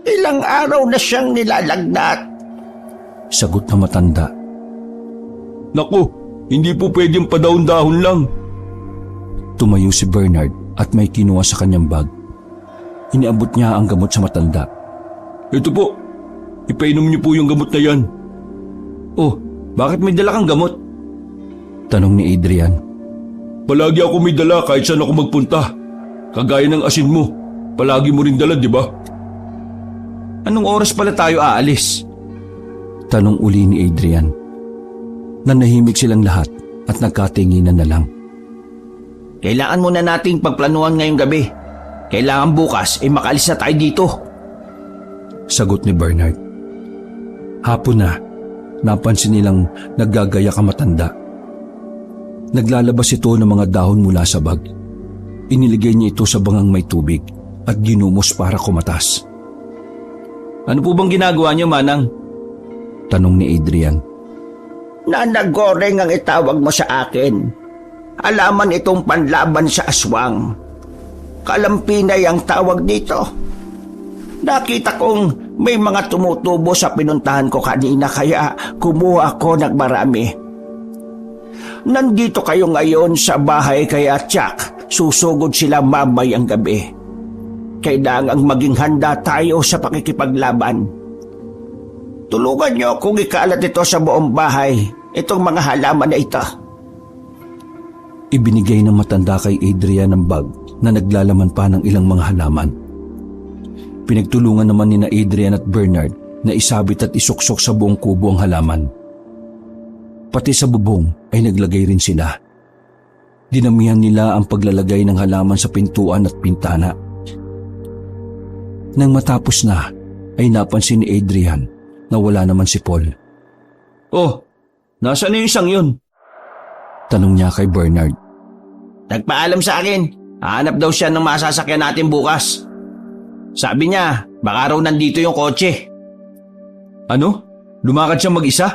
Ilang araw na siyang nilalagnat. Sagot na matanda. Naku, hindi po pwedeng padahon-dahon lang. Tumayo si Bernard at may kinuha sa kanyang bag. Iniabot niya ang gamot sa matanda. Ito po, ipainom niyo po yung gamot na yan. Oh, bakit may dala kang gamot? Tanong ni Adrian. Palagi ako may dala kahit saan ako magpunta. Kagaya ng asin mo, palagi mo rin dala, di ba? Anong oras pala tayo aalis? Tanong uli ni Adrian. Nanahimik silang lahat at nagkatinginan na lang. Kailangan muna nating pagplanuhan ngayong gabi. Kailangan bukas ay makaalis na tayo dito. Sagot ni Bernard. Hapon na, napansin nilang naggagayak ang matanda. Naglalabas ito ng mga dahon mula sa bag. Iniligay niya ito sa bangang may tubig at ginumos para kumatas. Ano po bang ginagawa niyo, Manang? Tanong ni Adrian. Nanagoreng ang itawag mo sa akin. Alaman itong panlaban sa aswang. Kalampinay ang tawag dito. Nakita kong may mga tumutubo sa pinuntahan ko kanina kaya kumuha ako ng marami. Nandito kayo ngayon sa bahay kaya tiyak, susugod sila mamayang gabi. Kailangang maging handa tayo sa pakikipaglaban. Tulungan niyo kung ikalat ito sa buong bahay, itong mga halaman na ito. Ibinigay ng matanda kay Adrian ang bag na naglalaman pa ng ilang mga halaman. Pinagtulungan naman ni Adrian at Bernard na isabit at isuksok sa buong kubo ang halaman. Pati sa bubong ay naglagay rin sila. Dinamihan nila ang paglalagay ng halaman sa pintuan at pintana. Nang matapos na, ay napansin ni Adrian na wala naman si Paul. Oh, nasaan na yung isang yun? Tanong niya kay Bernard. Nagpaalam sa akin, hanap daw siya ng masasakyan natin bukas. Sabi niya, baka raw nandito yung kotse. Ano? Lumakad siya mag-isa?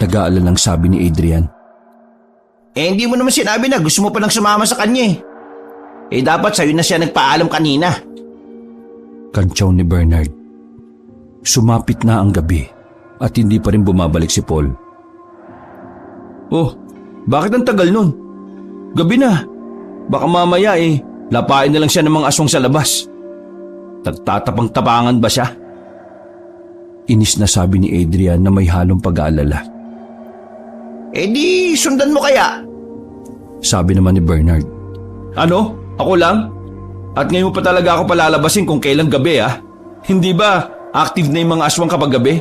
Nag-aalalang sabi ni Adrian. Hindi mo naman sinabi na gusto mo pa nang sumama sa kanya eh. Dapat sa'yo na siya nagpaalam kanina. Kantsaw ni Bernard. Sumapit na ang gabi at hindi pa rin bumabalik si Paul. Oh, bakit ang tagal nun? Gabi na. Baka mamaya lapain na lang siya ng mga aswang sa labas. Nagtatapang-tapangan ba siya? Inis na sabi ni Adrian na may halong pag-aalala. Di sundan mo kaya? Sabi naman ni Bernard. Ano? Ako lang? At ngayon pa talaga ako palalabasin kung kailang gabi Hindi ba active na yung mga aswang kapag gabi?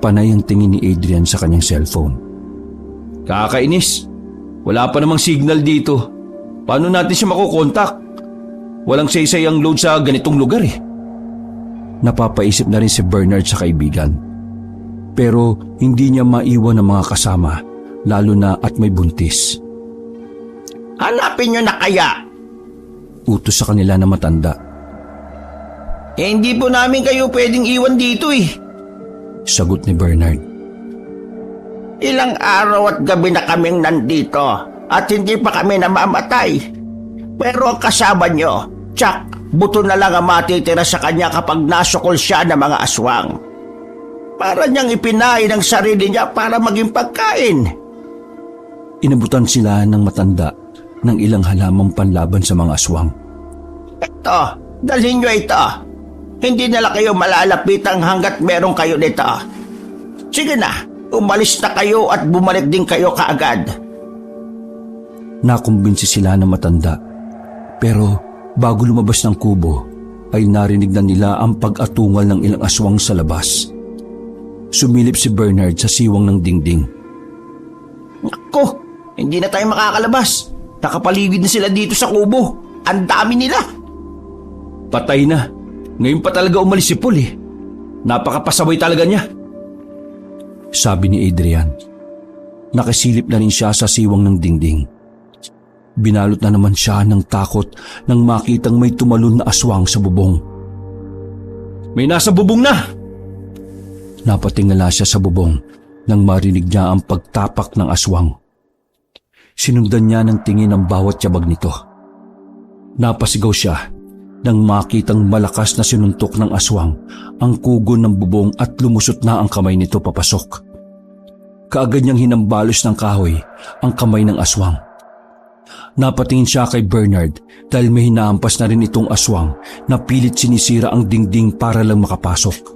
Panay ang tingin ni Adrian sa kanyang cellphone. Kakainis. Wala pa namang signal dito. Paano natin siya makukontak? Walang saysay ang load sa ganitong lugar Napapaisip na rin si Bernard sa kaibigan. Pero hindi niya maiwan ang mga kasama, lalo na at may buntis. Hanapin niyo na kaya? Utos sa kanila na matanda. Hindi po namin kayo pwedeng iwan dito Sagot ni Bernard. Ilang araw at gabi na kaming nandito at hindi pa kami namamatay. Pero ang kasama niyo, tsak, buto na lang ang matitira sa kanya kapag nasukol siya ng mga aswang. Para niyang ipinain ang sarili niya para maging pagkain. Inabutan sila ng matanda ng ilang halamang panlaban sa mga aswang. Ito, dalhin niyo ito. Hindi na lang kayo malalapitang hanggat meron kayo nito. Sige na, umalis na kayo at bumalik din kayo kaagad. Nakumbinsi sila ng matanda. Pero bago lumabas ng kubo, ay narinig na nila ang pag-atungal ng ilang aswang sa labas. Sumilip si Bernard sa siwang ng dingding. Naku, hindi na tayo makakalabas. Nakapaligid na sila dito sa kubo. Ang dami nila. Patay na. Ngayon pa talaga umalis si Paul Napakapasaway talaga niya. Sabi ni Adrian. Nakasilip na rin siya sa siwang ng dingding. Binalot na naman siya ng takot nang makitang may tumalon na aswang sa bubong. May nasa bubong na! Napatingala siya sa bubong nang marinig niya ang pagtapak ng aswang. Sinundan niya ng tingin ang bawat yabag nito. Napasigaw siya nang makitang malakas na sinuntok ng aswang ang kugon ng bubong at lumusot na ang kamay nito papasok. Kaagad niyang hinambalos ng kahoy ang kamay ng aswang. Napatingin siya kay Bernard dahil may hinahampas na rin itong aswang na pilit sinisira ang dingding para lang makapasok.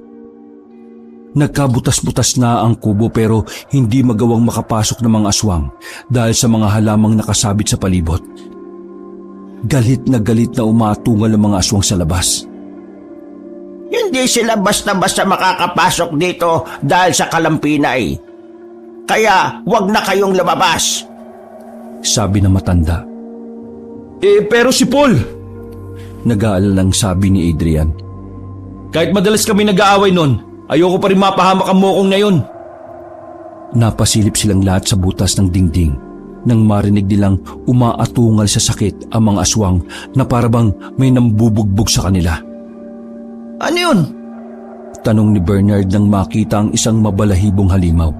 Nagkabutas-butas na ang kubo pero hindi magawang makapasok ng mga aswang dahil sa mga halamang nakasabit sa palibot. Galit na umatungal ang mga aswang sa labas. Hindi sila basta-basta makakapasok dito dahil sa kalampinay. Kaya wag na kayong lumabas. Sabi ng matanda. Pero si Paul, Nag-aalalang sabi ni Adrian. kahit madalas kami nag-aaway nun, ayoko pa rin mapahamak ang mokong na yun. Napasilip silang lahat sa butas ng dingding nang marinig nilang umaatungal sa sakit ang mga aswang na parabang may nambubugbog sa kanila. Ano yun? Tanong ni Bernard nang makita ang isang mabalahibong halimaw.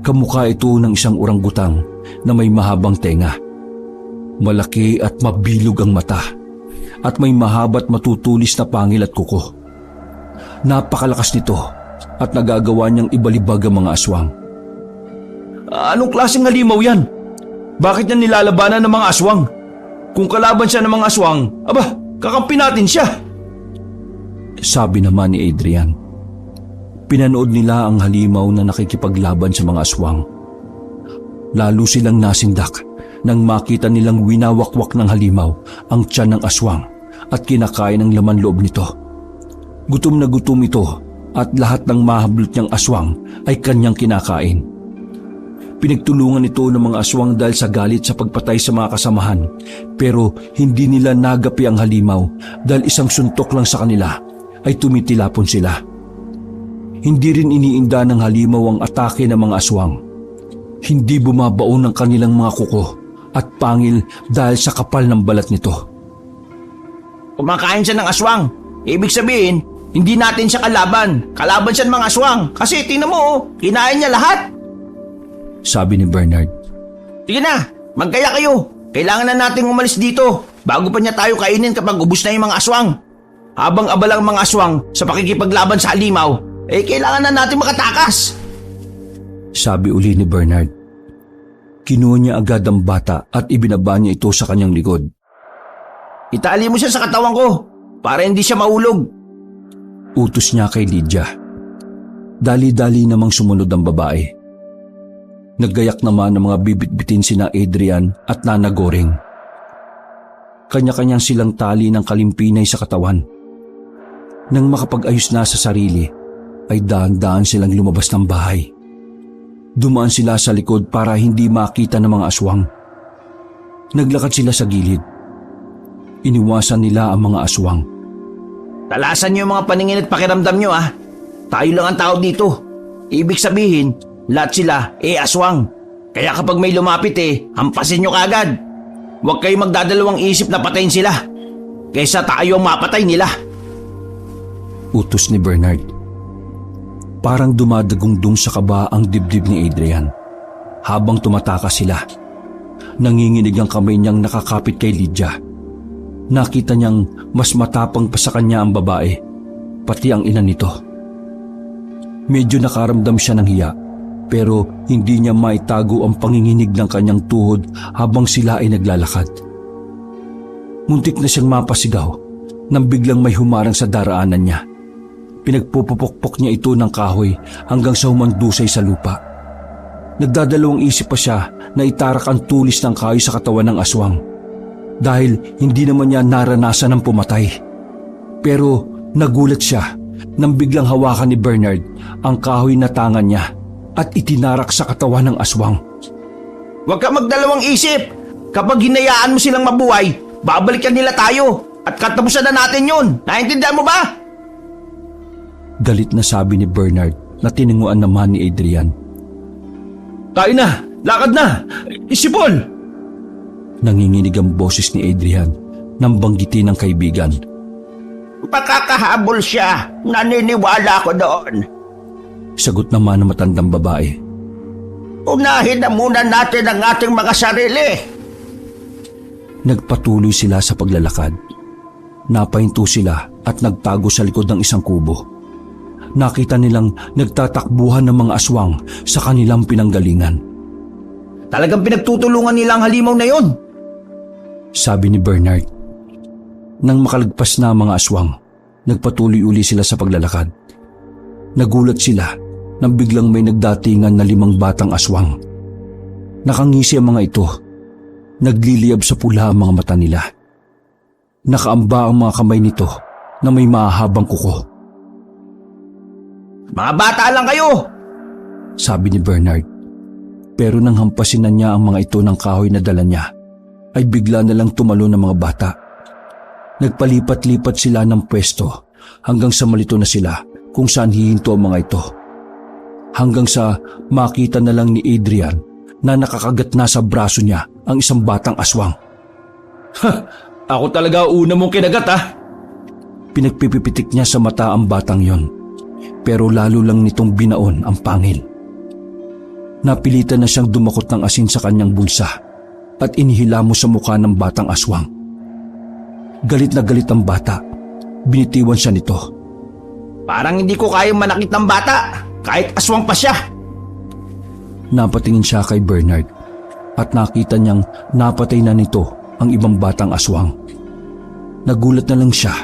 Kamukha ito ng isang orangutang na may mahabang tenga. Malaki at mabilog ang mata at may mahaba't matutulis na pangil at kuko. Napakalakas nito at nagagawa niyang ibalibag ang mga aswang. Anong klaseng halimaw yan? Bakit niya nilalabanan ng mga aswang? Kung kalaban siya ng mga aswang, aba, kakampi natin siya. Sabi naman ni Adrian. Pinanood nila ang halimaw na nakikipaglaban sa mga aswang. Lalo silang nasindak nang makita nilang winawakwak ng halimaw ang tiyan ng aswang at kinakain ang laman loob nito. Gutom na gutom ito at lahat ng mahablot niyang aswang ay kanyang kinakain. Pinagtulungan ito ng mga aswang dahil sa galit sa pagpatay sa mga kasamahan, pero hindi nila nagapi ang halimaw dahil isang suntok lang sa kanila ay tumitilapon sila. Hindi rin iniinda ng halimaw ang atake ng mga aswang. Hindi bumabaon ang kanilang mga kuko at pangil dahil sa kapal ng balat nito. Kumakain siya ng aswang. Ibig sabihin, hindi natin siya kalaban. Kalaban siya ng mga aswang. Kasi tingnan mo, kinain niya lahat. Sabi ni Bernard. Sige na, magkaya kayo. Kailangan na nating umalis dito bago pa niya tayo kainin kapag ubos na yung mga aswang. Habang abala ang mga aswang sa pakikipaglaban sa halimaw, kailangan na natin makatakas. Sabi uli ni Bernard. Kinuha niya agad ang bata at ibinaba niya ito sa kanyang likod. Itali mo siya sa katawan ko para hindi siya maulog. Utos niya kay Lydia. Dali-dali namang sumunod ang babae. Naggayak naman ng mga bibit-bitin sina Adrian at Nana Goring. Kanya-kanyang silang tali ng kalimpinay sa katawan. Nang makapag-ayos na sa sarili, ay dahan-dahan silang lumabas ng bahay. Dumaan sila sa likod para hindi makita ng mga aswang. Naglakad sila sa gilid. Iniwasan nila ang mga aswang. Talasan niyo yung mga paningin at pakiramdam niyo ah. Tayo lang ang tao dito. Ibig sabihin, lahat sila aswang. Kaya kapag may lumapit hampasin niyo kagad. Huwag kayong magdadalawang isip na patayin sila. Kaysa tayo ang mapatay nila. Utos ni Bernard. Parang dumadagungdong sa kaba ang dibdib ni Adrian. Habang tumatakas sila, nanginginig ang kamay niyang nakakapit kay Lydia. Nakita niyang mas matapang pa sa kanya ang babae, pati ang ina nito. Medyo nakaramdam siya ng hiya, pero hindi niya maitago ang panginginig ng kanyang tuhod habang sila ay naglalakad. Muntik na siyang mapasigaw nang biglang may humarang sa daraanan niya. Pinagpupupokpok niya ito ng kahoy hanggang sa humandusay sa lupa. Nagdadalawang isip pa siya na itarak ang tulis ng kahoy sa katawan ng aswang dahil hindi naman niya naranasan ng pumatay. Pero nagulat siya nang biglang hawakan ni Bernard ang kahoy na tangan niya at itinarak sa katawan ng aswang. Huwag ka magdalawang isip. Kapag hinayaan mo silang mabuhay, babalikan nila tayo at katapusan na natin yun. Naintindihan mo ba? Galit na sabi ni Bernard na tinunguan naman ni Adrian. Tayo na! Lakad na! Si Paul! Nanginginig ang boses ni Adrian nang banggitin ng kaibigan. Makakahabol siya. Naniniwala ko doon. Sagot naman ng matandang babae. Unahin na muna natin ang ating mga sarili. Nagpatuloy sila sa paglalakad. Napahinto sila at nagtago sa likod ng isang kubo. Nakita nilang nagtatakbuhan ng mga aswang sa kanilang pinanggalingan. Talagang pinagtutulungan nila ang halimaw na yon. Sabi ni Bernard. Nang makalagpas na ang mga aswang, nagpatuloy uli sila sa paglalakad. Nagulat sila nang biglang may nagdatingan na 5 batang aswang. Nakangisi ang mga ito. Nagliliyab sa pula ang mga mata nila. Nakaamba ang mga kamay nito na may mahahabang kuko. Mga bata lang kayo! Sabi ni Bernard. Pero nang hampasin na niya ang mga ito ng kahoy na dala niya, ay bigla na lang tumalo ng mga bata. Nagpalipat-lipat sila ng pwesto hanggang sa malito na sila kung saan hihinto ang mga ito. Hanggang sa makita na lang ni Adrian na nakakagat na sa braso niya ang isang batang aswang. Ako talaga una mong kinagat Pinagpipipitik niya sa mata ang batang yon, pero lalo lang nitong binaon ang pangil. Napilitan na siyang dumakot ng asin sa kanyang bulsa at inihilamo sa mukha ng batang aswang. Galit na galit ang bata. Binitiwan siya nito. Parang hindi ko kayang manakit ng bata, kahit aswang pa siya. Napatingin siya kay Bernard at nakita niyang napatay na nito ang ibang batang aswang. Nagulat na lang siya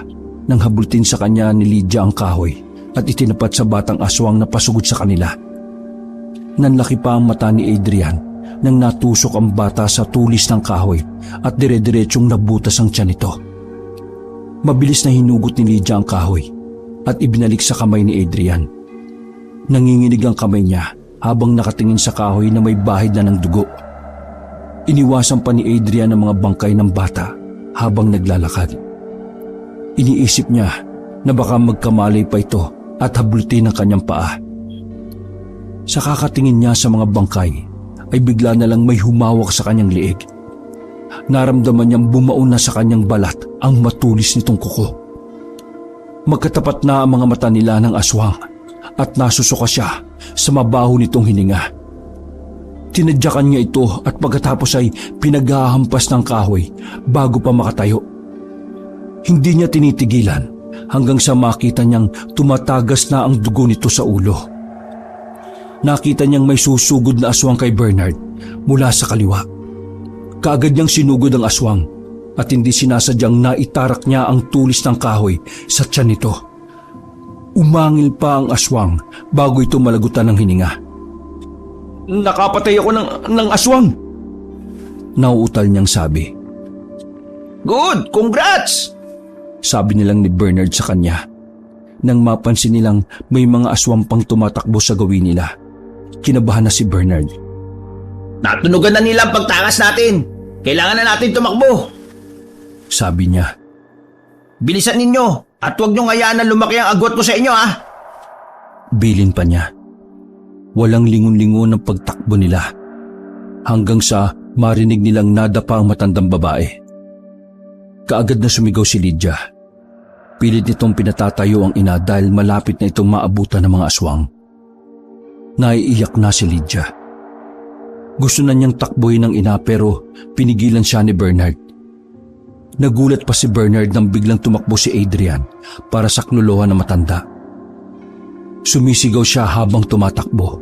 nang habultin sa kanya ni Lydia ang kahoy at itinapat sa batang aswang na pasugod sa kanila. Nanlaki pa ang mata ni Adrian nang natusok ang bata sa tulis ng kahoy at dire-diretsyong nabutas ang tiyan nito. Mabilis na hinugot ni Lydia ang kahoy at ibinalik sa kamay ni Adrian. Nanginginig ang kamay niya habang nakatingin sa kahoy na may bahid na ng dugo. Iniwasan pa ni Adrian ang mga bangkay ng bata habang naglalakad. Iniisip niya na baka magkamalay pa ito at habultin ang kanyang paa. Sa kakatingin niya sa mga bangkay ay bigla na lang may humawak sa kanyang liig. Naramdaman niyang bumaon na sa kanyang balat ang matulis nitong kuko. Magkatapat na ang mga mata nila ng aswang at nasusuka siya sa mabaho nitong hininga. Tinadyakan niya ito at pagkatapos ay pinaghahampas ng kahoy bago pa makatayo. Hindi niya tinitigilan hanggang sa makita niyang tumatagas na ang dugo nito sa ulo. Nakita niyang may susugod na aswang kay Bernard mula sa kaliwa. Kaagad niyang sinugod ang aswang at hindi sinasadyang naitarak niya ang tulis ng kahoy sa tiyan nito. Umangil pa ang aswang bago ito malagutan ng hininga. Nakapatay ako ng aswang. Nauutal niyang sabi. Good! Congrats! Sabi nilang ni Bernard sa kanya. Nang mapansin nilang may mga aswang pang tumatakbo sa gawin nila, kinabahan na si Bernard. Natunugan na nila ang pagtakas natin. Kailangan na natin tumakbo. Sabi niya. Bilisan ninyo at huwag niyong hayaan na lumaki ang agwat ko sa inyo Bilin pa niya. Walang lingon-lingon ang pagtakbo nila hanggang sa marinig nilang nadapa ang matandang babae. Kaagad na sumigaw si Lydia. Pilit nitong pinatatayo ang ina dahil malapit na itong maabutan ng mga aswang. Naiiyak na si Lydia. Gusto na niyang takbuhin ng ina pero pinigilan siya ni Bernard. Nagulat pa si Bernard nang biglang tumakbo si Adrian para saklolohan ng matanda. Sumisigaw siya habang tumatakbo.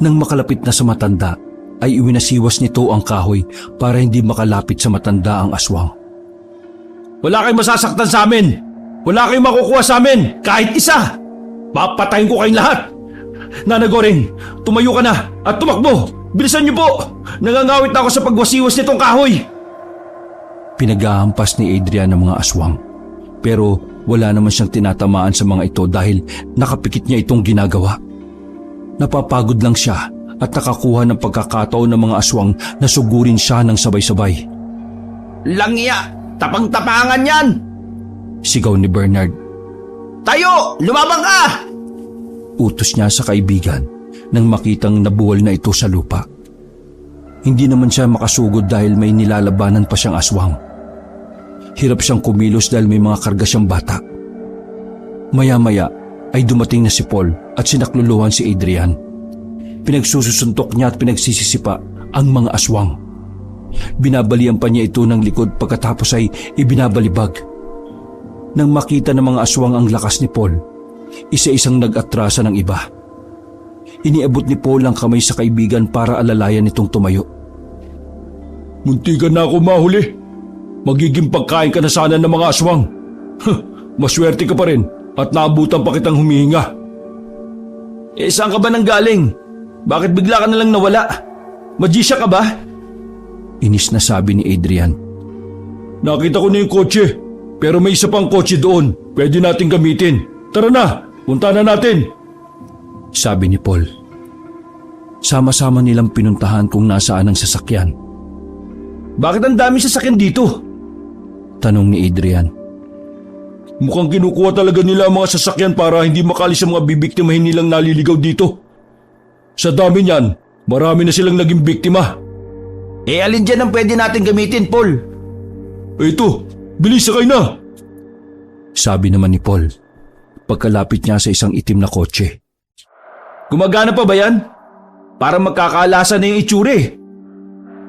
Nang makalapit na sa matanda, ay iwinasiwas nito ang kahoy para hindi makalapit sa matanda ang aswang. Wala kayong masasaktan sa amin. Wala kayong makukuha sa amin. Kahit isa. Papatayin ko kayong lahat. Nana Goreng, tumayo ka na at tumakbo. Bilisan niyo po. Nangangawit na ako sa pagwasiwas nitong kahoy. Pinaghahampas ni Adrian ang mga aswang. Pero wala naman siyang tinatamaan sa mga ito dahil nakapikit niya itong ginagawa. Napapagod lang siya at nakakuha ng pagkakataon ng mga aswang na sugurin siya ng sabay-sabay. Langya! Tapang-tapangan yan! Sigaw ni Bernard. Tayo! Lumabang ka! Utos niya sa kaibigan nang makitang nabuwal na ito sa lupa. Hindi naman siya makasugod dahil may nilalabanan pa siyang aswang. Hirap siyang kumilos dahil may mga karga siyang bata. Maya-maya ay dumating na si Paul at sinakluluhan si Adrian. Pinagsusuntok niya at pinagsisisipa ang mga aswang. Binabalian pa niya ito ng likod pagkatapos ay ibinabalibag. Nang makita ng mga aswang ang lakas ni Paul, isa-isang nag-atrasa ng iba. Iniabot ni Paul ang kamay sa kaibigan para alalayan itong tumayo. Muntikan na ako mahuli. Magiging pagkain ka na sana ng mga aswang. Maswerte ka pa rin at naabutan pa kitang humihinga. Saan ka ba nang galing? Bakit bigla ka na lang nawala? Magisya ka ba? Inis na sabi ni Adrian. Nakita ko na yung kotse, pero may isa pang kotse doon. Pwede nating gamitin. Tara na, punta na natin. Sabi ni Paul. Sama-sama nilang pinuntahan kung nasaan ang sasakyan. Bakit ang dami sasakyan dito? Tanong ni Adrian. Mukhang kinukuha talaga nila ang mga sasakyan para hindi makalis ang mga bibiktimahin nilang naliligaw dito. Sa dami niyan, marami na silang naging biktima. Alin dyan ang pwede natin gamitin, Paul? Ito, bilis sakay na. Sabi naman ni Paul, pagkalapit niya sa isang itim na kotse. Gumagana pa ba yan? Para magkakaalasa na yung itsura eh.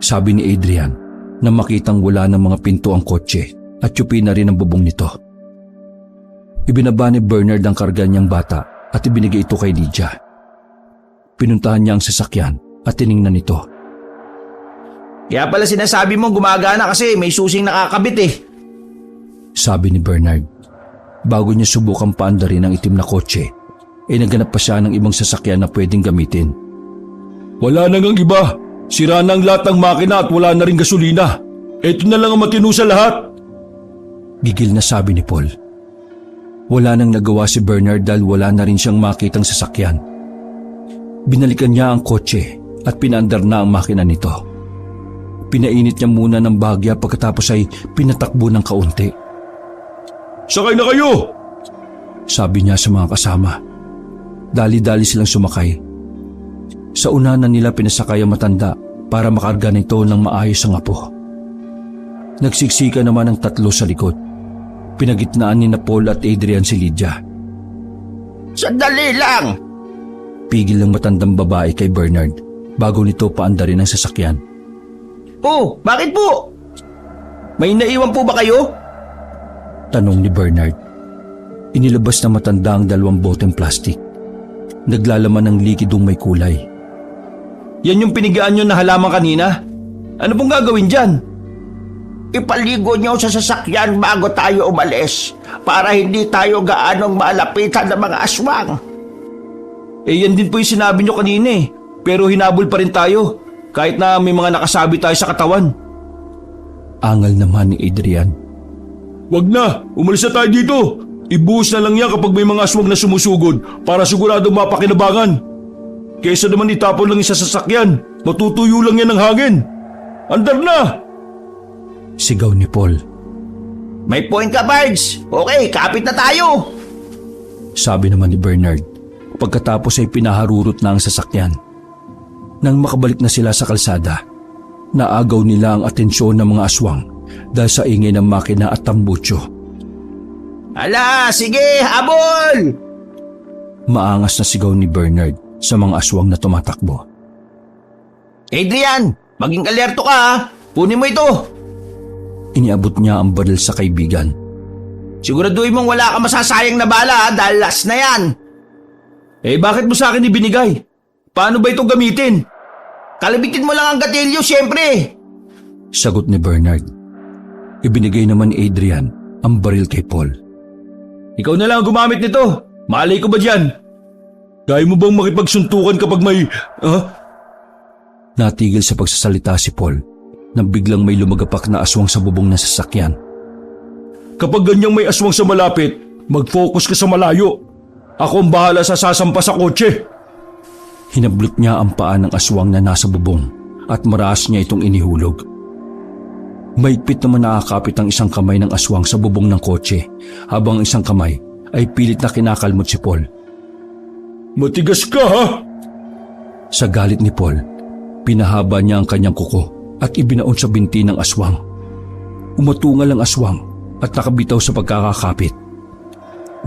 Sabi ni Adrian na makitang wala ng mga pinto ang kotse at yupi na rin ang bubong nito. Ibinaba ni Bernard ang karga niyang bata at ibinigay ito kay Lydia. Pinuntahan niya ang sasakyan at tiningnan ito. Kaya pala sinasabi mo gumagana kasi may susing nakakabit eh. Sabi ni Bernard. Bago niya subukang paandarin ang itim na kotse, ay naghanap pa siya ng ibang sasakyan na pwedeng gamitin. Wala na ngang iba. Sira na ang lahat ng makina at wala na rin gasolina. Ito na lang ang matino sa lahat. Gigil na sabi ni Paul. Wala nang nagawa si Bernard dahil wala na rin siyang makitang sasakyan. Binalikan niya ang kotse at pinaandar na ang makina nito. Pinainit niya muna ng bahagya pagkatapos ay pinatakbo ng kaunti. Sakay na kayo! Sabi niya sa mga kasama. Dali-dali silang sumakay. Sa una na nila pinasakay ang matanda para makarga nito ng maayos ang apo. Nagsiksika naman ang tatlo sa likod. Pinagitnaan ni Paul at Adrian si Lydia. Sandali lang! Pigil ng matandang babae kay Bernard bago nito paandarin ang sasakyan. Oh, bakit po? May naiwan po ba kayo? Tanong ni Bernard. Inilabas na matanda ang 2 boteng plastik. Naglalaman ng likidong may kulay. Yan yung pinigaan nyo na halaman kanina? Ano pong gagawin dyan? Ipaligo niyo sa sasakyan bago tayo umalis para hindi tayo gaanong malapitan ng mga aswang. Yan din po yung sinabi nyo kanina eh. Pero hinabol pa rin tayo. Kahit na may mga nakasabi tayo sa katawan. Angal naman ni Adrian. Wag na, umalis na tayo dito. Ibuhos na lang yan kapag may mga aswang na sumusugod para sigurado mapakinabangan. Kaysa naman itapon lang isa sa sasakyan, matutuyo lang yan ng hangin. Andar na! Sigaw ni Paul. May point ka, Bards. Okay, kapit na tayo. Sabi naman ni Bernard. Pagkatapos ay pinaharurot na ang sasakyan. Nang makabalik na sila sa kalsada, naagaw nila ang atensyon ng mga aswang dahil sa ingay ng makina at tambutso. Ala, sige, habol! Maangas na sigaw ni Bernard sa mga aswang na tumatakbo. Adrian, maging alerto ka ha. Punin mo ito. Iniabot niya ang baril sa kaibigan. Siguraduhin mong wala ka masasayang na bala ha, dahil last na yan. Bakit mo sa akin ibinigay? Paano ba ito gamitin? Kalabitin mo lang ang gatilyo, siyempre. Sagot ni Bernard. Ibinigay naman ni Adrian ang baril kay Paul. Ikaw na lang ang gumamit nito. Malay ko ba dyan? Kaya mo bang makipagsuntukan kapag may... Natigil sa pagsasalita si Paul nang biglang may lumagapak na aswang sa bubong ng sasakyan. Kapag ganyang may aswang sa malapit, mag-focus ka sa malayo. Ako ang bahala sa sasampa sa kotse. Hinablot niya ang paa ng aswang na nasa bubong at maraas niya itong inihulog. Mahigpit naman nakakapit ang isang kamay ng aswang sa bubong ng kotse habang ang isang kamay ay pilit na kinakalmot si Paul. Matigas ka ha? Sa galit ni Paul, pinahaba niya ang kanyang kuko at ibinaon sa binti ng aswang. Umatungal ang aswang at nakabitaw sa pagkakakapit.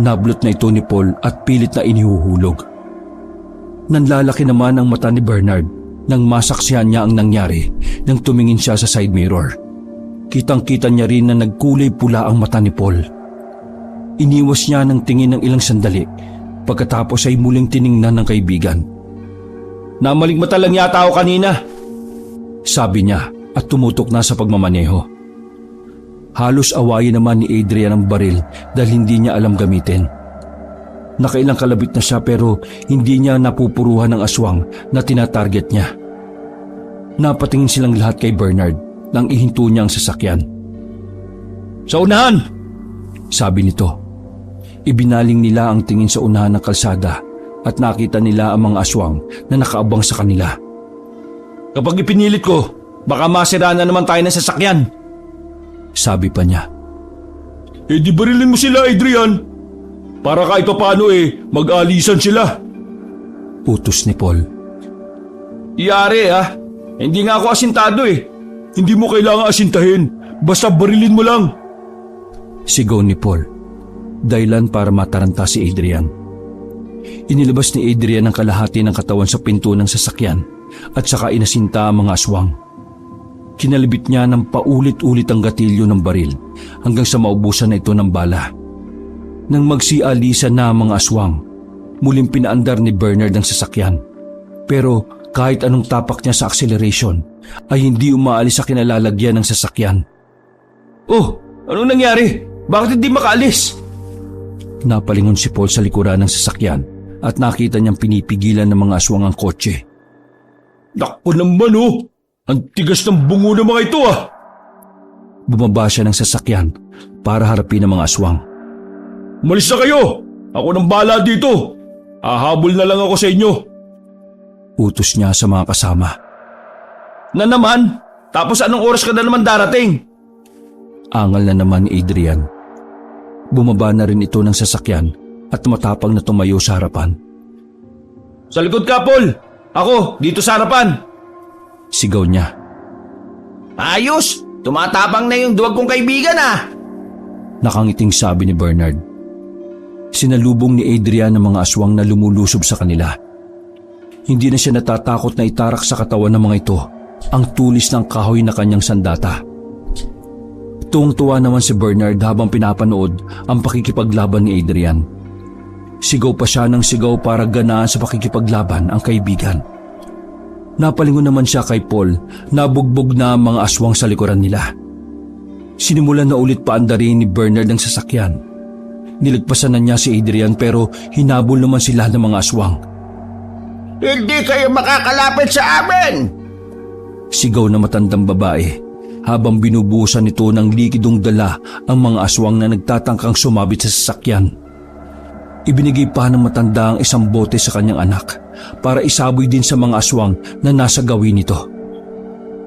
Nablot na ito ni Paul at pilit na inihuhulog. Nanlalaki naman ang mata ni Bernard nang masaksihan niya ang nangyari nang tumingin siya sa side mirror. Kitang-kita niya rin na nagkulay pula ang mata ni Paul. Iniwas niya ng tingin ng ilang sandali pagkatapos ay muling tiningnan ng kaibigan. Namaligmata lang yata ako kanina. Sabi niya at tumutok na sa pagmamaneho. Halos awayin naman ni Adrian ang baril dahil hindi niya alam gamitin. Nakailang kalabit na siya pero hindi niya napupuruhan ng aswang na tinatarget niya. Napatingin silang lahat kay Bernard nang ihinto niya ang sasakyan. Sa unahan! Sabi nito. Ibinaling nila ang tingin sa unahan ng kalsada at nakita nila ang mga aswang na nakaabang sa kanila. Kapag ipinilit ko, baka masira na naman tayo ng sasakyan. Sabi pa niya. Eh di barilin mo sila, Adrian. Para kahit paano mag-alisan sila. Utos ni Paul. Iyari hindi nga ako asintado Hindi mo kailangan asintahin. Basta barilin mo lang. Sigaw ni Paul. Dahilan para mataranta si Adrian. Inilabas ni Adrian ang kalahati ng katawan sa pinto ng sasakyan at saka inasinta ang mga aswang. Kinalibit niya ng paulit-ulit ang gatilyo ng baril hanggang sa maubusan na ito ng bala. Nang magsialisan na ang mga aswang, muling pinaandar ni Bernard ang sasakyan. Pero kahit anong tapak niya sa acceleration, ay hindi umaalis sa kinalalagyan ng sasakyan. Oh, anong nangyari? Bakit hindi makaalis? Napalingon si Paul sa likuran ng sasakyan at nakita niyang pinipigilan ng mga aswang ang kotse. Naku naman Ang tigas ng bungo ng mga ito Bumaba siya ng sasakyan para harapin ang mga aswang. Umalis na kayo! Ako nang bahala dito! Hahabol na lang ako sa inyo! Utos niya sa mga kasama. Na naman? Tapos anong oras ka na naman darating? Angal na naman ni Adrian. Bumaba na rin ito ng sasakyan at matapang na tumayo sa harapan. Sa likod ka, Paul! Ako, dito sa harapan! Sigaw niya. Ayos! Tumatapang na yung duwag kong kaibigan Nakangiting sabi ni Bernard. Sinalubong ni Adrian ang mga aswang na lumulusob sa kanila. Hindi na siya natatakot na itarak sa katawan ng mga ito ang tulis ng kahoy na kanyang sandata. Tuwang-tuwa naman si Bernard habang pinapanood ang pakikipaglaban ni Adrian. Sigaw pa siya ng sigaw para ganaan sa pakikipaglaban ang kaibigan. Napalingon naman siya kay Paul na bugbog na ang mga aswang sa likuran nila. Sinimulan na ulit paandarin ni Bernard ang sasakyan. Nilagpasan na niya si Adrian pero hinabol naman sila ng mga aswang. Hindi kayo makakalapit sa amin! Sigaw na matandang babae habang binubuhusan nito ng likidong dala ang mga aswang na nagtatangkang sumabit sa sasakyan. Ibinigay pa ng matanda ang isang bote sa kanyang anak para isaboy din sa mga aswang na nasa gawin nito.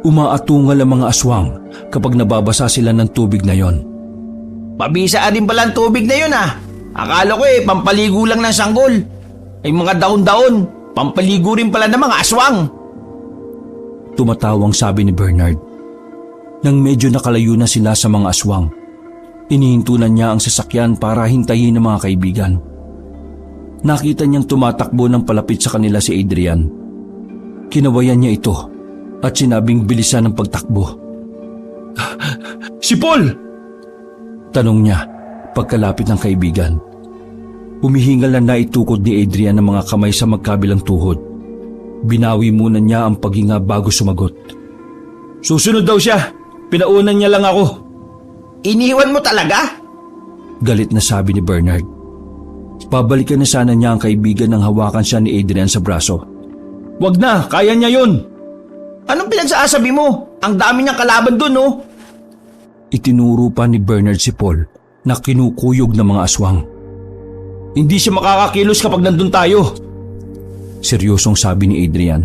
Umaatungal ang mga aswang kapag nababasa sila ng tubig na yon. Pabisa din pala ang tubig na yun Akala ko pampaligo lang ng sanggol. Ay mga daon-daon, pampaligo rin pala ng mga aswang. Tumatawang sabi ni Bernard. Nang medyo nakalayo na sila sa mga aswang, inihintunan niya ang sasakyan para hintayin ng mga kaibigan. Nakita niyang tumatakbo ng palapit sa kanila si Adrian. Kinawayan niya ito at sinabing bilisan ang pagtakbo. Si Paul! Tanong niya pagkalapit ng kaibigan. Humihingal na naitukod ni Adrian ng mga kamay sa magkabilang tuhod. Binawi muna niya ang paghinga bago sumagot. Susunod daw siya. Pinaunan niya lang ako. Iniwan mo talaga? Galit na sabi ni Bernard. Pabalikan na sana niya ang kaibigan nang hawakan siya ni Adrian sa braso. Wag na, kaya niya yun. Anong pinagsasabi mo? Ang dami niyang kalaban dun Itinuro pa ni Bernard si Paul na kinukuyog ng mga aswang. Hindi siya makakakilos kapag nandun tayo. Seryosong sabi ni Adrian.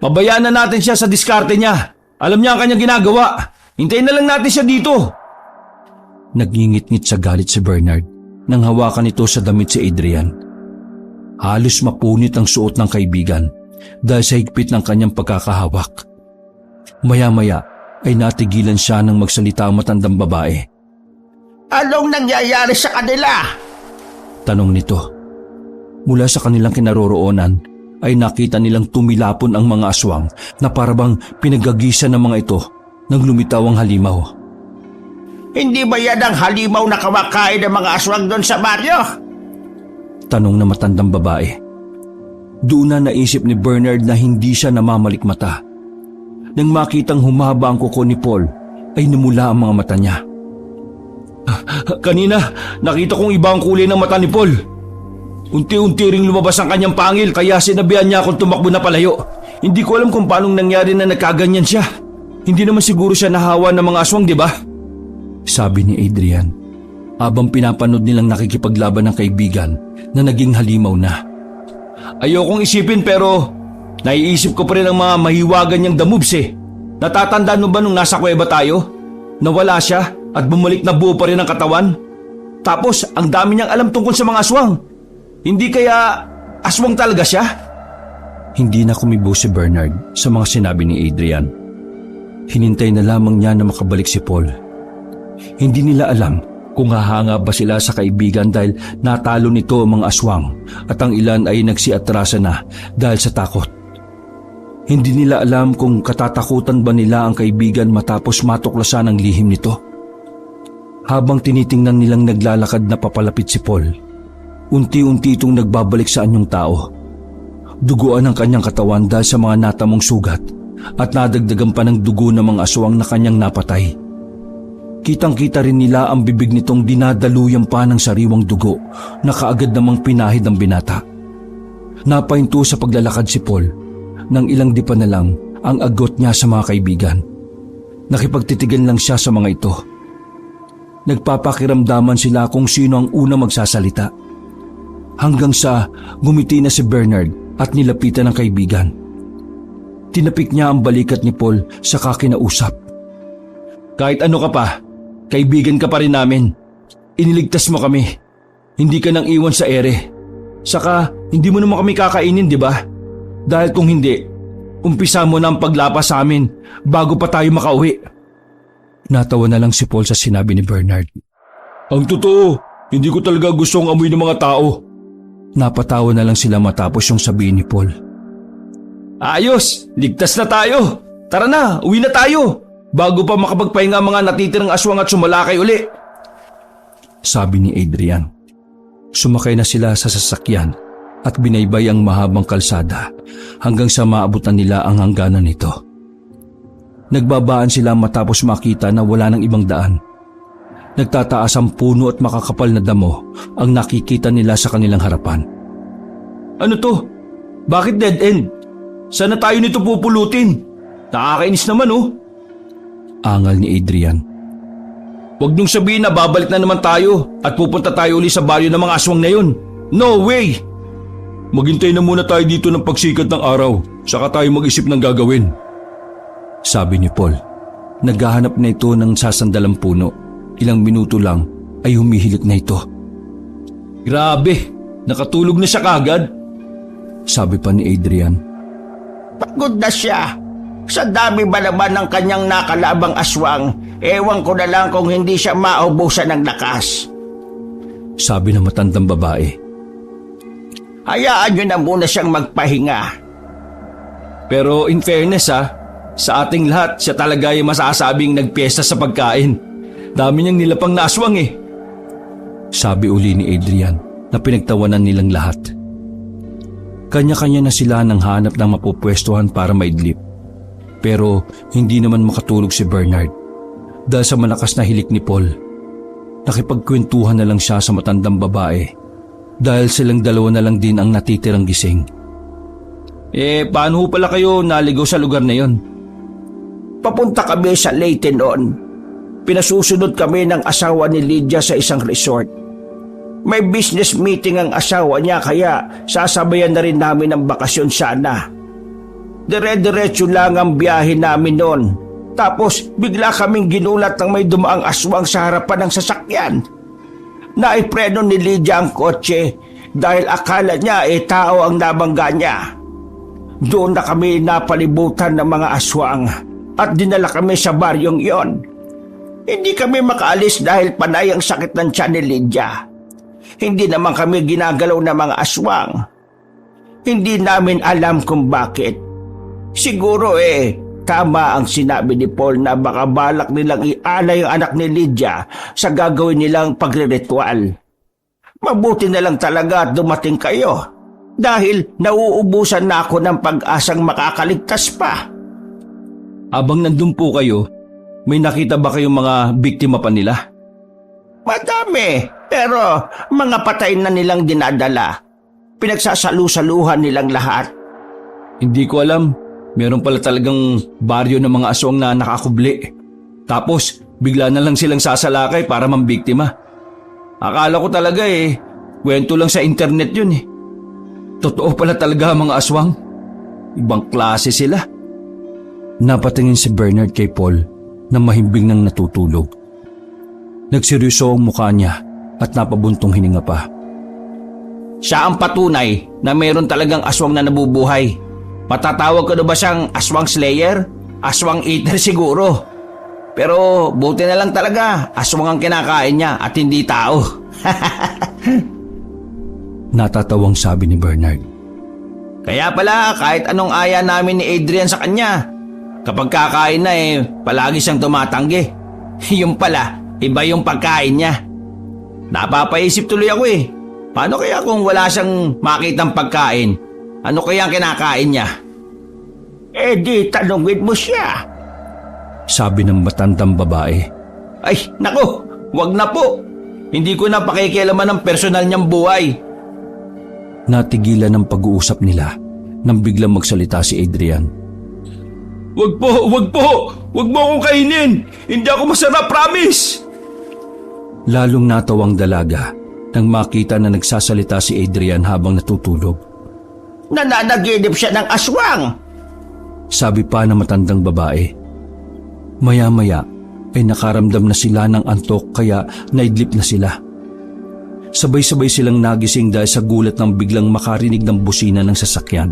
Pabayaan na natin siya sa diskarte niya. Alam niya ang kanyang ginagawa. Hintayin na lang natin siya dito. Nagngingit-ngit sa galit si Bernard nang hawakan ito sa damit si Adrian. Halos mapunit ang suot ng kaibigan dahil sa higpit ng kanyang pagkakahawak. Maya-maya ay natigilan siya nang magsalita ang matandang babae. Anong nangyayari sa kanila? Tanong nito. Mula sa kanilang kinaroroonan ay nakita nilang tumilapon ang mga aswang na parabang pinagagisa ng mga ito nang lumitaw ang halimaw. Hindi ba yan ang halimaw na kumakain ng mga aswang doon sa baryo? Tanong na matandang babae. Doon na naisip ni Bernard na hindi siya namamalikmata. Nang makitang humaba ang kuko ni Paul, ay namula ang mga mata niya. Kanina, nakita kong iba ang kulay ng mata ni Paul. Unti-unti ring lumabas ang kanyang pangil kaya sinabihan niya akong tumakbo na palayo. Hindi ko alam kung paano nangyari na nagkaganyan siya. Hindi naman siguro siya nahawa ng mga aswang, di ba? Sabi ni Adrian, habang pinapanood nilang nakikipaglaban ng kaibigan na naging halimaw na. Ayokong isipin pero naiisip ko pa rin ang mga mahiwagan niyang the moves eh. Natatandaan mo ba nung nasa kuweba tayo? Nawala siya at bumalik na buo pa rin ang katawan? Tapos ang dami niyang alam tungkol sa mga aswang. Hindi kaya aswang talaga siya? Hindi na kumibo si Bernard sa mga sinabi ni Adrian. Hinintay na lamang niya na makabalik si Paul. Hindi nila alam kung hahanga ba sila sa kaibigan dahil natalo nito ang mga aswang at ang ilan ay nagsiatrasa na dahil sa takot. Hindi nila alam kung katatakutan ba nila ang kaibigan matapos matuklasan ang lihim nito. Habang tinitingnan nilang naglalakad na papalapit si Paul, unti-unti itong nagbabalik sa anyong tao. Duguan ang kanyang katawan dahil sa mga natamong sugat at nadagdagan pa ng dugo ng mga aswang na kanyang napatay. Kitang-kita rin nila ang bibig nitong dinadaluyan pa ng sariwang dugo na kaagad namang pinahid ang binata. Napahinto sa paglalakad si Paul nang ilang dipa na lang ang agot niya sa mga kaibigan. Nakipagtitigan lang siya sa mga ito. Nagpapakiramdaman sila kung sino ang una magsasalita. Hanggang sa ngumiti na si Bernard at nilapitan ng kaibigan. Tinapik niya ang balikat ni Paul sa kinausap. Kahit ano ka pa, kaibigan ka pa rin namin. Iniligtas mo kami. Hindi ka nang iwan sa ere. Saka hindi mo naman kami kakainin, di ba? Dahil kung hindi, umpisa mo na ang paglapas sa amin bago pa tayo makauwi. Natawa na lang si Paul sa sinabi ni Bernard. Ang totoo, hindi ko talaga gustong amoy ng mga tao. Napatawa na lang sila matapos yung sabihin ni Paul. Ayos, ligtas na tayo. Tara na, uwi na tayo. Bago pa makapagpahinga ang mga natitirang aswang at sumalakay uli. Sabi ni Adrian. Sumakay na sila sa sasakyan at binaybay ang mahabang kalsada hanggang sa maabutan nila ang hangganan nito. Nagbabaan sila matapos makita na wala ng ibang daan. Nagtataas ang puno at makakapal na damo ang nakikita nila sa kanilang harapan. Ano to? Bakit dead end? Sana tayo nito pupulutin? Nakakainis naman oh. Angal ni Adrian. Huwag niyong sabihin na babalik na naman tayo at pupunta tayo uli sa baryo ng mga aswang na yun. No way! Maghintay na muna tayo dito ng pagsikat ng araw, saka tayo mag-isip ng gagawin. Sabi ni Paul. Naghahanap na ito ng sasandalang puno. Ilang minuto lang ay humihilik na ito. Grabe, nakatulog na siya kagad. Sabi pa ni Adrian. Pagod na siya. Sa dami ba naman ng kanyang nakalabang aswang, ewan ko na lang kung hindi siya maubusan ng lakas. Sabi ng matandang babae. Hayaan nyo na muna siyang magpahinga. Pero in fairness sa ating lahat siya talaga ay masasabing nagpiesta sa pagkain. Dami niyang nilapang na aswang eh. Sabi uli ni Adrian na pinagtawanan nilang lahat. Kanya-kanya na sila nang hanap ng mapupwestuhan para maidlip. Pero hindi naman makatulog si Bernard dahil sa malakas na hilik ni Paul. Nakipagkwentuhan na lang siya sa matandang babae dahil silang dalawa na lang din ang natitirang gising. Paano pala kayo naligaw sa lugar na yon? Papunta kami sa Leyte noon. Pinasusunod kami ng asawa ni Lydia sa isang resort. May business meeting ang asawa niya kaya sasabayan na rin namin ng bakasyon sana. Dire-diretso lang ang biyahe namin noon. Tapos bigla kaming ginulat ng may dumaang aswang sa harapan ng sasakyan. Naipreno ni Lydia ang kotse dahil akala niya tao ang nabangga niya. Doon na kami napalibutan ng mga aswang at dinala kami sa baryong iyon. Hindi kami makaalis dahil panay ang sakit ng tiyan ni Lydia. Hindi naman kami ginagalaw ng mga aswang. Hindi namin alam kung bakit. Siguro tama ang sinabi ni Paul na baka balak nilang ialay ang anak ni Lydia sa gagawin nilang pagre-ritual. Mabuti na lang talaga at dumating kayo. dahil nauubusan na ako ng pag-asang makakaligtas pa. Abang nandun po kayo, may nakita ba kayong mga biktima pa nila? Madami, pero mga patay na nilang dinadala. Pinagsasalu-saluhan nilang lahat. Hindi ko alam. Meron pala talagang baryo ng mga aswang na nakakubli. Tapos, bigla na lang silang sasalakay para mambiktima. Akala ko talaga kwento lang sa internet yun eh. Totoo pala talaga mga aswang. Ibang klase sila. Napatingin si Bernard kay Paul na mahimbing nang natutulog. Nagseryoso ang mukha niya at napabuntong hininga pa. Siya ang patunay na mayroon talagang aswang na nabubuhay. Matatawag ko na ba siyang aswang slayer? Aswang eater siguro. Pero buti na lang talaga, aswang ang kinakain niya at hindi tao. Natatawang sabi ni Bernard. Kaya pala kahit anong aya namin ni Adrian sa kanya, kapag kakain na palagi siyang tumatanggi. Yung pala, iba yung pagkain niya. Napapaisip tuloy ako paano kaya kung wala siyang makitang pagkain? Ano kaya ang kinakain niya? Di tanungin mo siya. Sabi ng matandang babae. Ay, naku, wag na po. Hindi ko na pakikialaman ng personal niyang buhay. Natigilan ang pag-uusap nila nang biglang magsalita si Adrian. Wag po, wag po! Wag mo akong kainin! Hindi ako masarap, promise! Lalong natawang dalaga nang makita na nagsasalita si Adrian habang natutulog. Nananaginip siya ng aswang. Sabi pa ng matandang babae. Maya-maya ay nakaramdam na sila ng antok kaya naidlip na sila. Sabay-sabay silang nagising dahil sa gulat ng biglang makarinig ng busina ng sasakyan.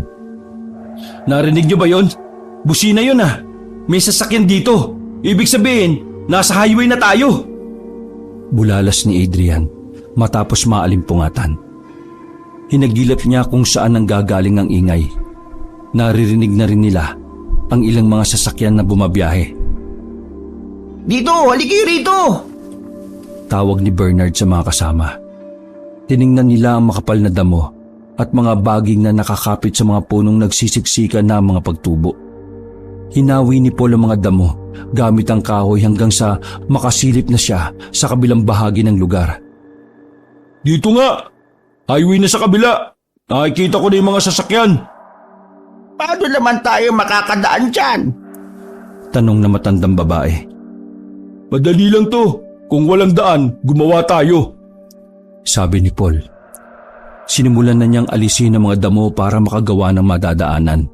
Narinig niyo ba yon? Busina yun ah! May sasakyan dito! Ibig sabihin, nasa highway na tayo! Bulalas ni Adrian matapos maalimpungatan. Hinagilap niya kung saan ang gagaling ang ingay. Naririnig na rin nila ang ilang mga sasakyan na bumabiyahe. Dito, halika kayo rito! Tawag ni Bernard sa mga kasama. Tiningnan nila ang makapal na damo at mga baging na nakakapit sa mga punong nagsisiksikan na mga pagtubo. Hinawi ni Paul ang mga damo gamit ang kahoy hanggang sa makasilip na siya sa kabilang bahagi ng lugar. Dito nga! Highway na sa kabila! Nakikita ko na yung mga sasakyan! Paano naman tayo makakadaan dyan? Tanong na matandang babae. Madali lang to. Kung walang daan, gumawa tayo. Sabi ni Paul. Sinimulan na niyang alisin ang mga damo para makagawa ng madadaanan.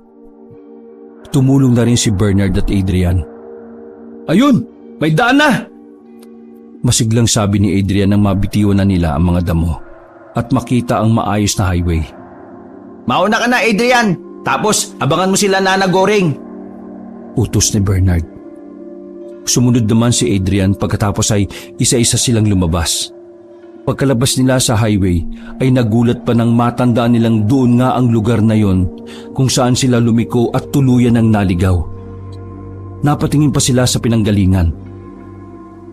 Tumulong na rin si Bernard at Adrian. Ayun! May daan na! Masiglang sabi ni Adrian nang mabitiwan na nila ang mga damo at makita ang maayos na highway. Mauna ka na, Adrian! Tapos abangan mo sila Nana Goring. Utos ni Bernard. Sumunod naman si Adrian pagkatapos ay isa-isa silang lumabas. Pagkalabas nila sa highway ay nagulat pa nang matandaan nilang doon nga ang lugar na yon kung saan sila lumiko at tuluyan ng naligaw. Napatingin pa sila sa pinanggalingan.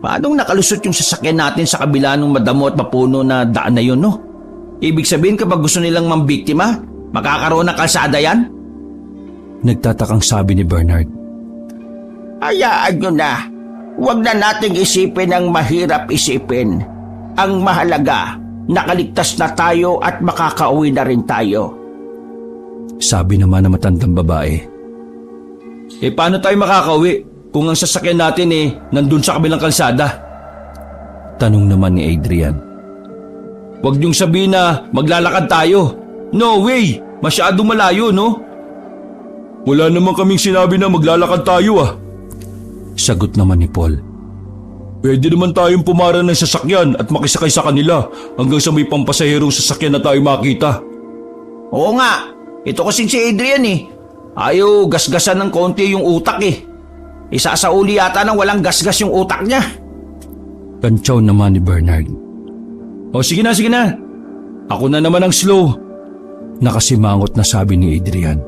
Paanong nakalusot yung sasakyan natin sa kabila ng madamo at mapuno na daan na yun, no? Ibig sabihin kapag gusto nilang mambiktima, makakaroon ng kalsada yan? Nagtatakang sabi ni Bernard. Hayaan nyo na. Huwag na nating isipin ang mahirap isipin. Ang mahalaga, nakaligtas na tayo at makakauwi na rin tayo. Sabi naman ng matandang babae. Paano tayo makakauwi kung ang sasakyan natin nandun sa kabilang kalsada? Tanong naman ni Adrian. Huwag niyong sabihin na maglalakad tayo. No way! Masyadong malayo, no? Wala naman kaming sinabi na maglalakad tayo ah. Sagot naman ni Paul. Pwede naman tayong pumara ng sasakyan at makisakay sa kanila hanggang sa may pampasaherong sasakyan na tayo makita. Oo nga, ito kasing si Adrian Ayaw gasgasan ng konti yung utak Isa sa uli yata nang walang gasgas yung utak niya. Kantsaw naman ni Bernard. O sige na, sige na. Ako na naman ang slow. Nakasimangot na sabi ni Adrian.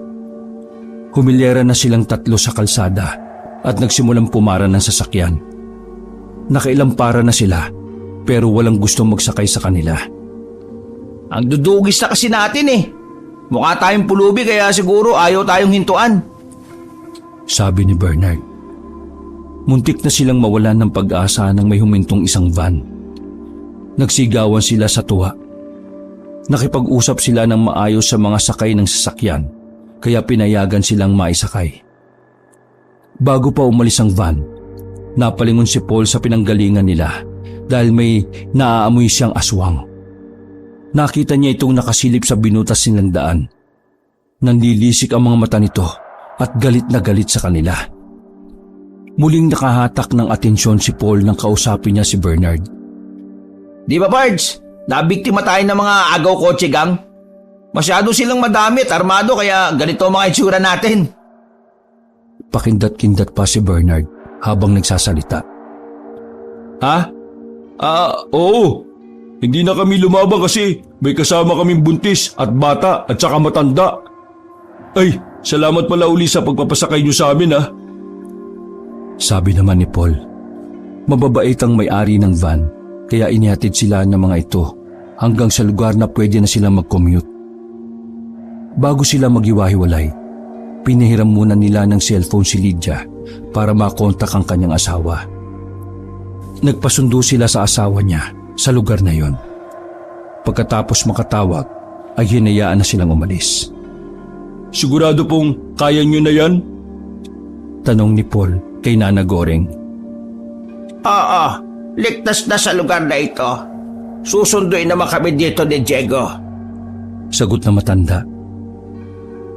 Humilyera na silang tatlo sa kalsada at nagsimulang pumara ng sasakyan. Nakailampara na sila pero walang gustong magsakay sa kanila. Ang dudugis na kasi natin Mukha tayong pulubi kaya siguro ayaw tayong hintuan. Sabi ni Bernard. Muntik na silang mawalan ng pag-asa nang may humintong isang van. Nagsigawan sila sa tuwa. Nakipag-usap sila ng maayos sa mga sakay ng sasakyan, kaya pinayagan silang maisakay. Bago pa umalis ang van, napalingon si Paul sa pinanggalingan nila dahil may naaamoy siyang aswang. Nakita niya itong nakasilip sa binutas nilang daan. Nanlilisik ang mga mata nito at galit na galit sa kanila. Muling nakahatak ng atensyon si Paul nang kausapin niya si Bernard. Di ba, Pards? Nabiktima tayo ng mga agaw kotse gang. Masyado silang madami at armado kaya ganito ang mga itsura natin. Pakindat-kindat pa si Bernard habang nagsasalita. Ha? Oo. Hindi na kami lumaban kasi may kasama kaming buntis at bata at saka matanda. Ay, salamat pala uli sa pagpapasakay niyo sa amin ha. Sabi naman ni Paul. Mababait ang may-ari ng van kaya inihatid sila ng mga ito hanggang sa lugar na pwede na sila mag-commute. Bago sila maghiwa-hiwalay, pinahiram muna nila ng cellphone si Lydia para makontak ang kanyang asawa. Nagpasundo sila sa asawa niya sa lugar na yon. Pagkatapos makatawag ay hinayaan na silang umalis. Sigurado pong kaya niyo na yan? Tanong ni Paul kay Nana Goreng. Oo, ligtas na sa lugar na ito. Susunduin naman kami dito ni Diego. Sagot na matanda.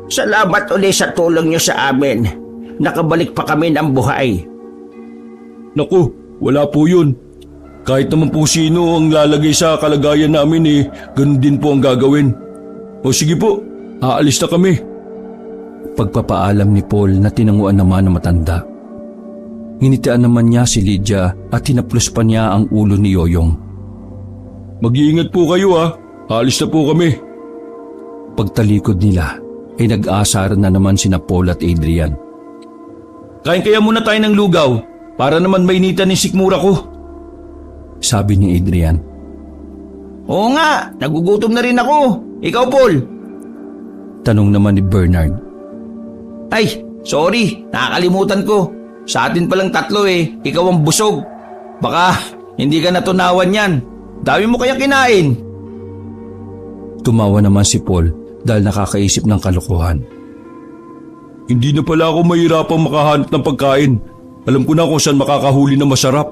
Salamat uli sa tulong niyo sa amin. Nakabalik pa kami ng buhay. Naku, wala po yun. Kahit naman po sino ang lalagay sa kalagayan namin ganun din po ang gagawin. O sige po, aalis na kami. Pagpapaalam ni Paul na tinanguan naman ng matanda. Hinitian naman niya si Lydia at tinaplos pa niya ang ulo ni Yoyong. Mag-iingat po kayo ha, aalis na po kami. Pagtalikod nila ay nag-aasar na naman sina Paul at Adrian. Kain kaya muna tayo ng lugaw para naman mainitan ni sikmura ko. Sabi ni Adrian. Oo nga, nagugutom na rin ako. Ikaw, Paul? Tanong naman ni Bernard. Ay, sorry, nakakalimutan ko. Sa atin palang tatlo ikaw ang busog. Baka hindi ka natunawan yan. Dami mo kaya kinain. Tumawa naman si Paul dahil nakakaisip ng kalokohan. Hindi na pala ako mahirapang makahanap ng pagkain. Alam ko na kung saan makakahuli na masarap.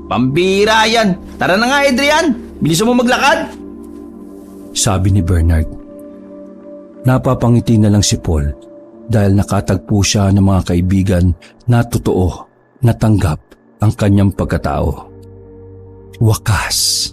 Pambira yan. Tara na nga, Adrian. Bilisan mo maglakad. Sabi ni Bernard. Napapangiti na lang si Paul dahil nakatagpo siya ng mga kaibigan na totoo natanggap ang kanyang pagkatao. Wakas.